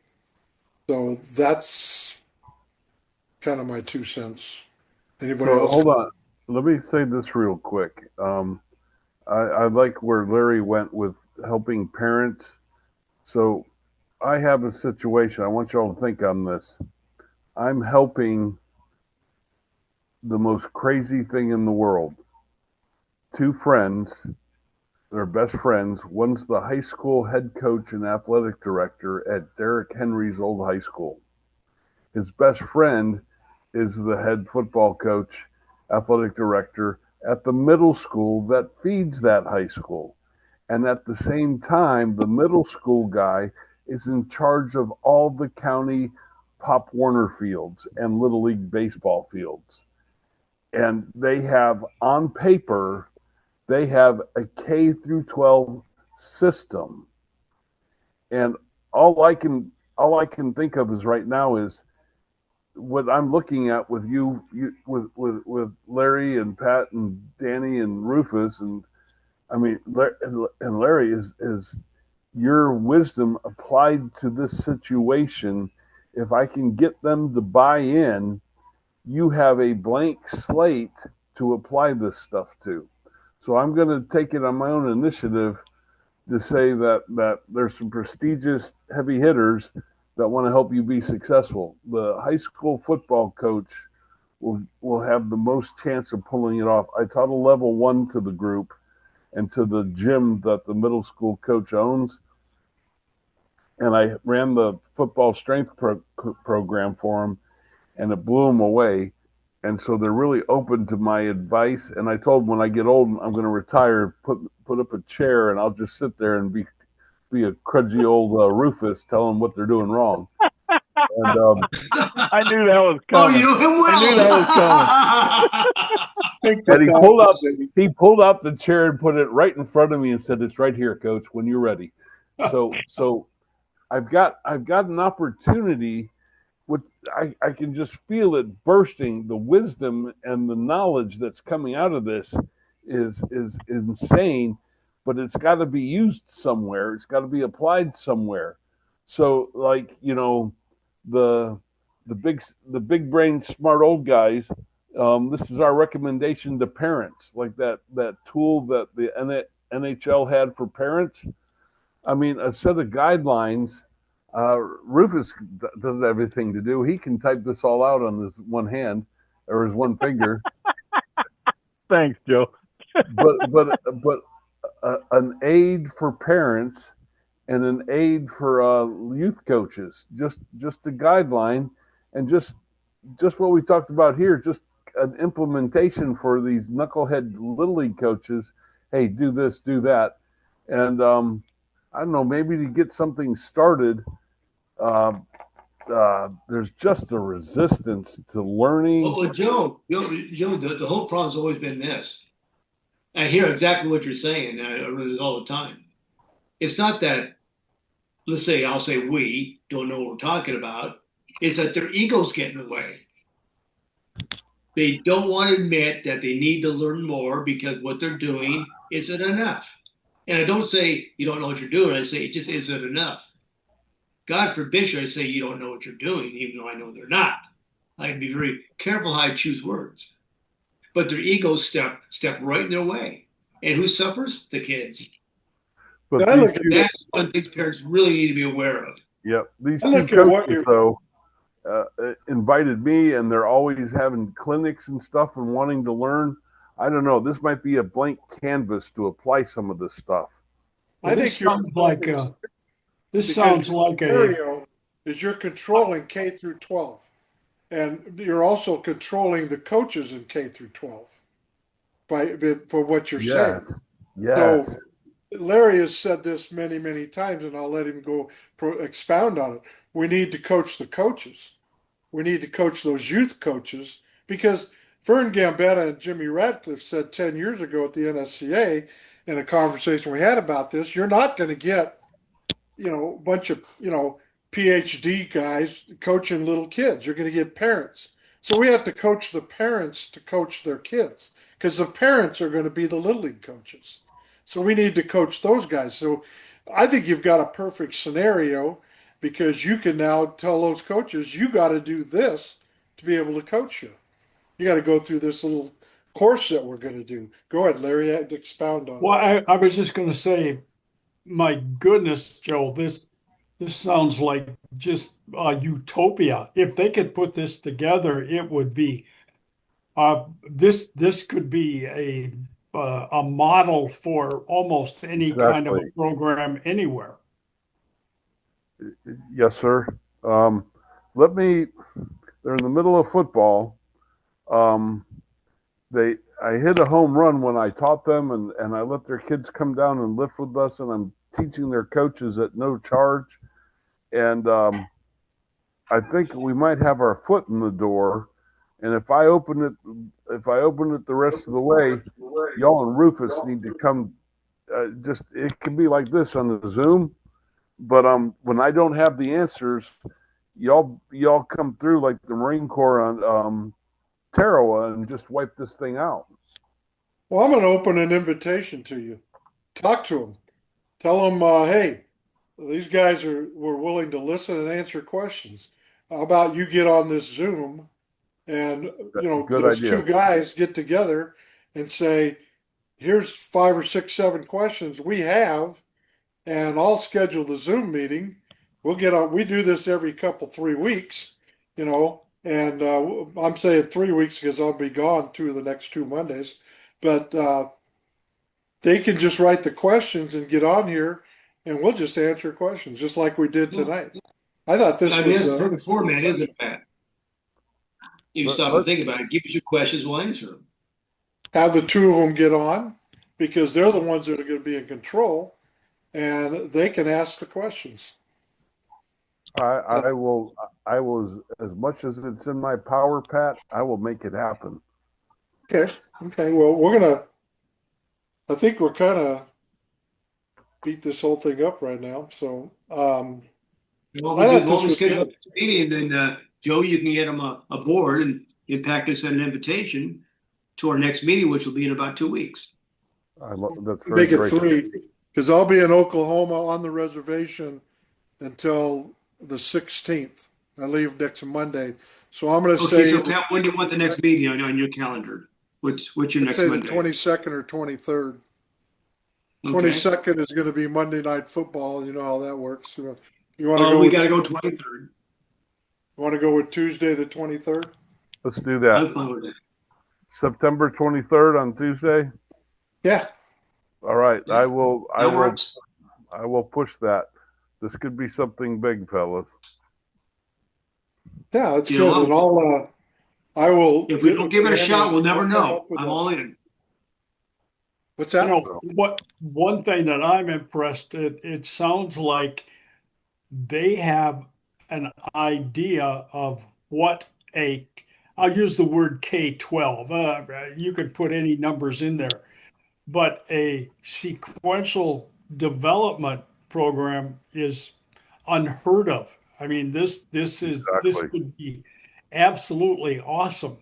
So that's kind of my 2 cents. Anybody else? Hold on. Let me say this real quick. I like where Larry went with helping parents. So I have a situation. I want you all to think on this. I'm helping the most crazy thing in the world. 2 friends, they're best friends. One's the high school head coach and athletic director at Derrick Henry's old high school. His best friend is the head football coach, athletic director at the middle school that feeds that high school. And at the same time, the middle school guy is in charge of all the county Pop Warner fields and Little League baseball fields. And they have, on paper, they have a K through 12 system. And all I can think of is right now is what I'm looking at with with Larry and Pat and Danny and Rufus, and I mean, and Larry is your wisdom applied to this situation. If I can get them to buy in, you have a blank slate to apply this stuff to. So I'm going to take it on my own initiative to say that there's some prestigious heavy hitters that want to help you be successful. The high school football coach will have the most chance of pulling it off. I taught a level 1 to the group and to the gym that the middle school coach owns. And I ran the football strength program for them, and it blew them away. And so they're really open to my advice. And I told them when I get old, I'm going to retire, put up a chair, and I'll just sit there and be a crudgy old Rufus telling them what they're doing wrong. And I knew that was Oh, coming. you know him well. I knew that was coming. and he pulled out the chair and put it right in front of me and said, "It's right here, Coach. When you're ready." So I've got an opportunity. With I can just feel it bursting. The wisdom and the knowledge that's coming out of this is insane, but it's got to be used somewhere. It's got to be applied somewhere. So, like, the the big brain smart old guys. This is our recommendation to parents, like that tool that the NHL had for parents. I mean, a set of guidelines. Rufus doesn't have anything to do. He can type this all out on his one hand or his one finger. Thanks, Joe. but an aid for parents and an aid for youth coaches. Just a guideline, and just what we talked about here. Just an implementation for these knucklehead little league coaches. Hey, do this, do that, and I don't know. Maybe to get something started. There's just a resistance to learning. Well, Joe, the whole problem's always been this. I hear exactly what you're saying. I read it all the time. It's not that, I'll say we don't know what we're talking about. It's that their egos get in the way. They don't want to admit that they need to learn more because what they're doing isn't enough. And I don't say you don't know what you're doing. I say it just isn't enough. God forbid should I say you don't know what you're doing, even though I know they're not. I can be very careful how I choose words. But their egos step right in their way. And who suffers? The kids. But that's one thing parents really need to be aware of. Yep. These two coaches, though, invited me, and they're always having clinics and stuff and wanting to learn. I don't know. This might be a blank canvas to apply some of this stuff. Well, I think this sounds like scenario is you're controlling K through 12, and you're also controlling the coaches in K through 12 for what you're saying. Yes. So Larry has said this many, many times, and I'll let him go expound on it. We need to coach the coaches. We need to coach those youth coaches, because Vern Gambetta and Jimmy Radcliffe said 10 years ago at the NSCA in a conversation we had about this, you're not going to get a bunch of, PhD guys coaching little kids. You're going to get parents. So we have to coach the parents to coach their kids, because the parents are going to be the little league coaches. So we need to coach those guys. So I think you've got a perfect scenario, because you can now tell those coaches, you got to do this to be able to coach you. You got to go through this little course that we're going to do. Go ahead, Larry, expound on it. Well, I was just going to say, my goodness, Joe, this sounds like just a utopia. If they could put this together, it would be this could be a model for almost any kind of a program anywhere. Yes, sir. They're in the middle of football. I hit a home run when I taught them, and I let their kids come down and lift with us, and I'm teaching their coaches at no charge. And I think we might have our foot in the door. And if I open it the rest of the way, y'all and Rufus need to come. It can be like this on the Zoom, but when I don't have the answers, y'all come through like the Marine Corps on Tarawa and just wipe this thing out. Well, I'm going to open an invitation to you. Talk to them. Tell them, hey, these guys were willing to listen and answer questions. How about you get on this Zoom, and those two guys get together and say, here's 5 or 6, 7 questions we have, and I'll schedule the Zoom meeting. We'll get on. We do this every 3 weeks, and I'm saying 3 weeks because I'll be gone the next 2 Mondays. But they can just write the questions and get on here, and we'll just answer questions just like we did tonight. I thought this was a perfect format, isn't it, Pat? You stop and think about it. Give us your questions, we'll answer them. Have the two of them get on, because they're the ones that are going to be in control and they can ask the questions. I will, as much as it's in my power, Pat, I will make it happen. Okay. Okay. Well, I think we're kind of beat this whole thing up right now. So, What I we do thought is we'll this only was schedule good. a meeting, and then Joe, you can get them a board and impact us an invitation to our next meeting, which will be in about 2 weeks. That's very Make it gracious. 3 because I'll be in Oklahoma on the reservation until the 16th. I leave next Monday. So I'm going to Okay, say, so Pat, when do you want the next meeting on your calendar? What's your I'd next say the Monday? 22nd or 23rd. Okay. 22nd is going to be Monday Night Football. You know how that works. You want to Oh, go we with, got to go 23rd. want to go with Tuesday the 23rd? Let's do that. I'm fine with that. September 23rd on Tuesday. Yeah. All right. Yeah, that works. I will push that. This could be something big, fellas. Yeah, that's You know good. what? And I will If we get don't with give it a Dan shot, and we'll never I'll come know. up with I'm all in. what's You that? know, one thing that I'm impressed, it sounds like they have an idea of what I'll use the word K-12. You could put any numbers in there, but a sequential development program is unheard of. I mean, this Exactly. could be absolutely awesome.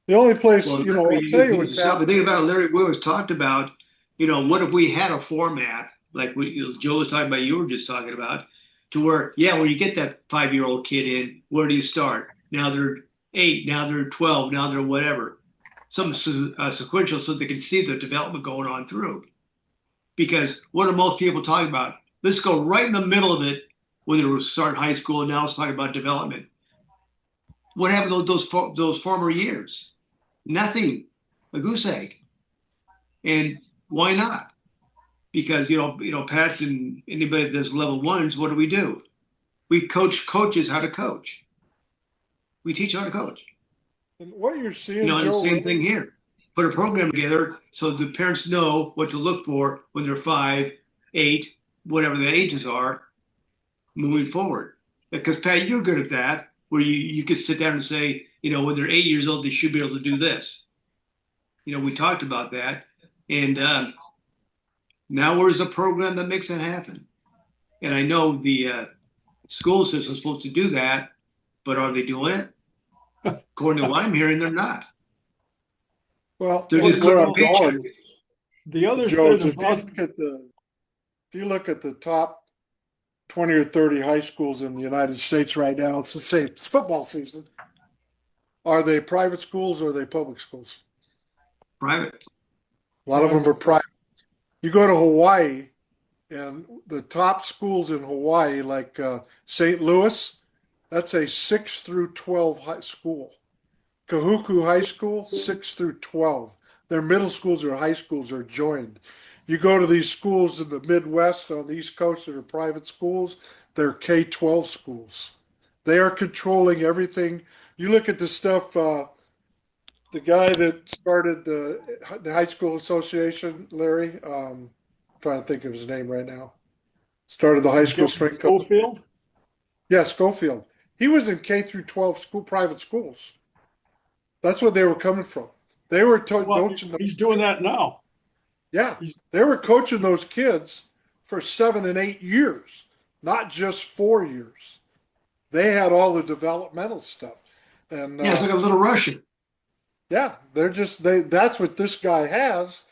The only place, Well, I'll Larry, tell you you what's stop and happening. think about it, Larry. We always talked about, what if we had a format like Joe was talking about, you were just talking about, to where, yeah, when you get that 5-year-old kid in, where do you start? Now they're 8, now they're 12, now they're whatever. Some sequential so they can see the development going on through. Because what are most people talking about? Let's go right in the middle of it when they were starting high school, and now let's talk about development. What happened to those former years? Nothing. A goose egg. And why not? Because Pat and anybody that does level ones, what do? We coach coaches how to coach. We teach how to coach. And what you're seeing, And the Joe, same really, thing here. Put a program together so the parents know what to look for when they're 5, 8, whatever the ages are, moving forward. Because Pat, you're good at that, where you could sit down and say, when they're 8 years old, they should be able to do this. We talked about that, and now where's a program that makes that happen? And I know the school system is supposed to do that, but are they doing it? According to what I'm hearing, they're not. well, They're just where collecting I'm going, paychecks. The other Joe, thing is about if you look at the top 20 or 30 high schools in the United States right now, let's say it's football season. Are they private schools or are they public schools? Private. A lot of them are private. You go to Hawaii, and the top schools in Hawaii, like St. Louis, that's a 6 through 12 high school. Kahuku High School, 6 through 12. Their middle schools or high schools are joined. You go to these schools in the Midwest on the East Coast that are private schools, they're K-12 schools. They are controlling everything. You look at the stuff, the guy that started the high school association, Larry, trying to think of his name right now, started the high school Gary strength coach. Schofield, Yeah, Schofield. He was in K through 12 school private schools. That's where they were coming from. They were well, coaching the, he's doing that now. yeah, He's they were coaching those kids for 7 and 8 years, not just 4 years. They had all the developmental stuff, and Yeah, it's like a little Russian. yeah, that's what this guy has,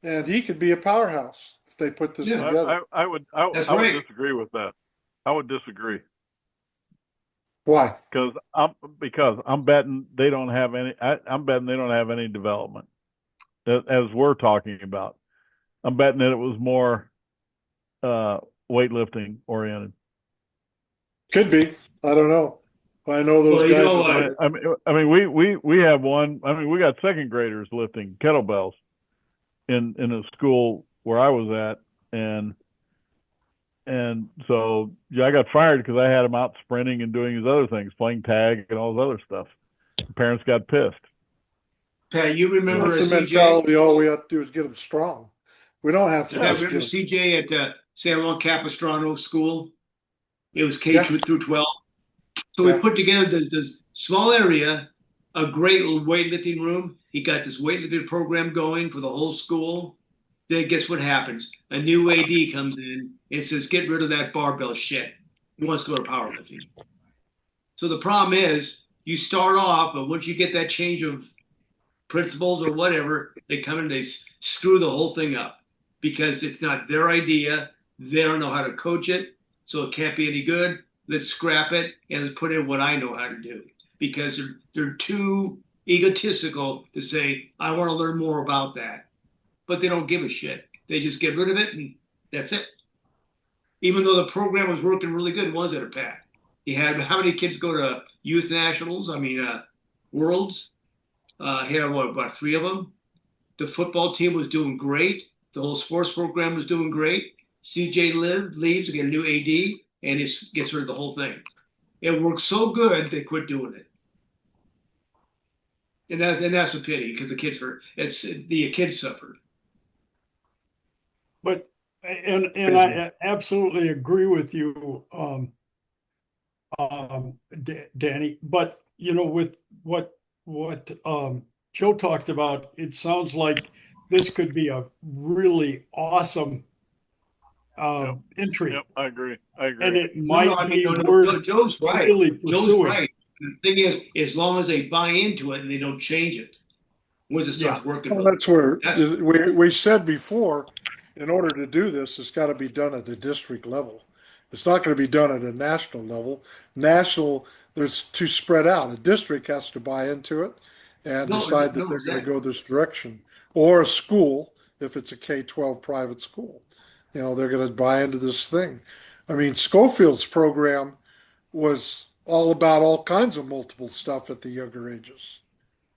and he could be a powerhouse if they put this Yeah, together. that's I would right. disagree with that. I would disagree Why? because I'm betting they don't have any. I'm betting they don't have any development as we're talking about. I'm betting that it was more uh, weightlifting oriented. Could be. I don't know. I know those Well, guys are I not. mean, we have one. I mean, we got second graders lifting kettlebells in a school where I was at, and so yeah, I got fired because I had him out sprinting and doing his other things, playing tag and all his other stuff. The parents got pissed. Pat, you remember That's the CJ? mentality. All we have to do is get them strong. We don't have to Pat, just remember get them. CJ at San Juan Capistrano School? It was K Yeah. through 12. So we Yeah. put together this small area, a great weightlifting room. He got this weightlifting program going for the whole school. Then guess what happens? A new AD comes in and says, get rid of that barbell shit. He wants to go to powerlifting. So the problem is you start off, but once you get that change of principals or whatever, they come in, they screw the whole thing up because it's not their idea. They don't know how to coach it, so it can't be any good. Let's scrap it and let's put in what I know how to do because they're too egotistical to say, I want to learn more about that. But they don't give a shit. They just get rid of it and that's it. Even though the program was working really good, was it, Pat? He had how many kids go to youth nationals? I mean, worlds. He had what, about 3 of them. The football team was doing great. The whole sports program was doing great. CJ leaves, get a new AD, and it gets rid of the whole thing. It worked so good they quit doing it, and that's a pity because the kids hurt. The kids suffered. But and I absolutely agree with you, Danny. But with what Joe talked about, it sounds like this could be a really awesome entry. Yep, I agree. And it No, might I mean, be no, worth Joe's right. really Joe's pursuing. right. The thing is, as long as they buy into it and they don't change it, once it starts working, Well, that's where That's- we said before, in order to do this, it's got to be done at the district level. It's not going to be done at a national level. National, there's too spread out. A district has to buy into it and decide that they're going to go this direction. Or a school, if it's a K-12 private school, they're going to buy into this thing. I mean, Schofield's program was all about all kinds of multiple stuff at the younger ages.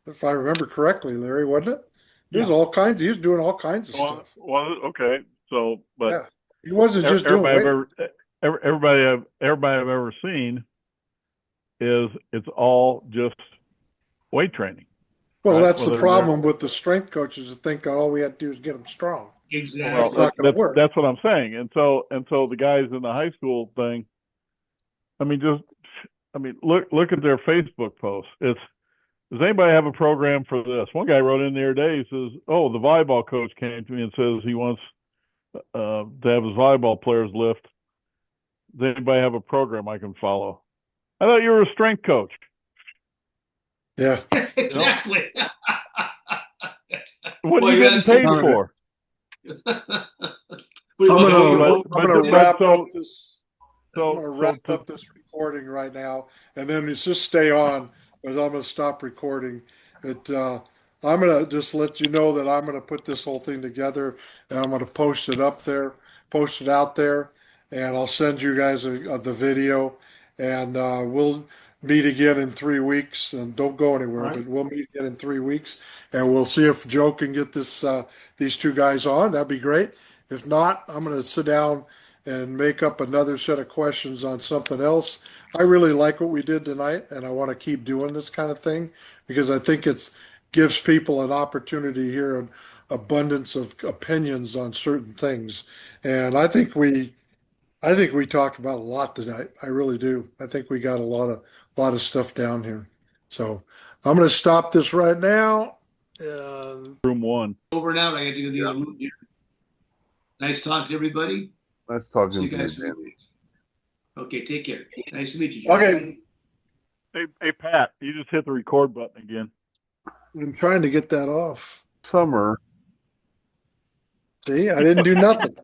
If I remember correctly, Larry, wasn't it? He was Yeah. all kinds. He was doing all kinds of stuff. Well, okay. So, but Yeah, he wasn't just doing weight. everybody I've ever seen is it's all just weight training. Well, right? that's the Whether problem with the strength coaches that think all we have to do is get them strong. exactly. Well, That's not going to work. that's what I'm saying. And so the guys in the high school thing, look at their Facebook posts. Does anybody have a program for this? One guy wrote in the other day, he says, oh, the volleyball coach came to me and says he wants to have his volleyball players lift. Does anybody have a program I can follow? I thought you were a strength coach. Yeah. Exactly. What are Well, you getting that's paid about for? I'm gonna wrap up this. So, I'm gonna wrap up this recording right now, and then it's just stay on, because I'm gonna stop recording. I'm gonna just let you know that I'm gonna put this whole thing together, and I'm gonna post it out there, and I'll send you guys the video, and we'll meet again in 3 weeks. And don't go anywhere, but we'll meet again in 3 weeks, and we'll see if Joe can get these 2 guys on. That'd be great. If not, I'm gonna sit down and make up another set of questions on something else. I really like what we did tonight, and I want to keep doing this kind of thing because I think it gives people an opportunity here, an abundance of opinions on certain things. And I think we talked about a lot tonight. I really do. I think we got a lot of stuff down here. So I'm going to stop this right now. And room 1. Over and out. I got to go to the other room here. Nice talking to everybody. Nice talking See you to you, guys. Danny. Okay, take care. Nice to meet you, John. okay, Hey, Pat, you just hit the record button again. I'm trying to get that off. Summer. See, I didn't do nothing.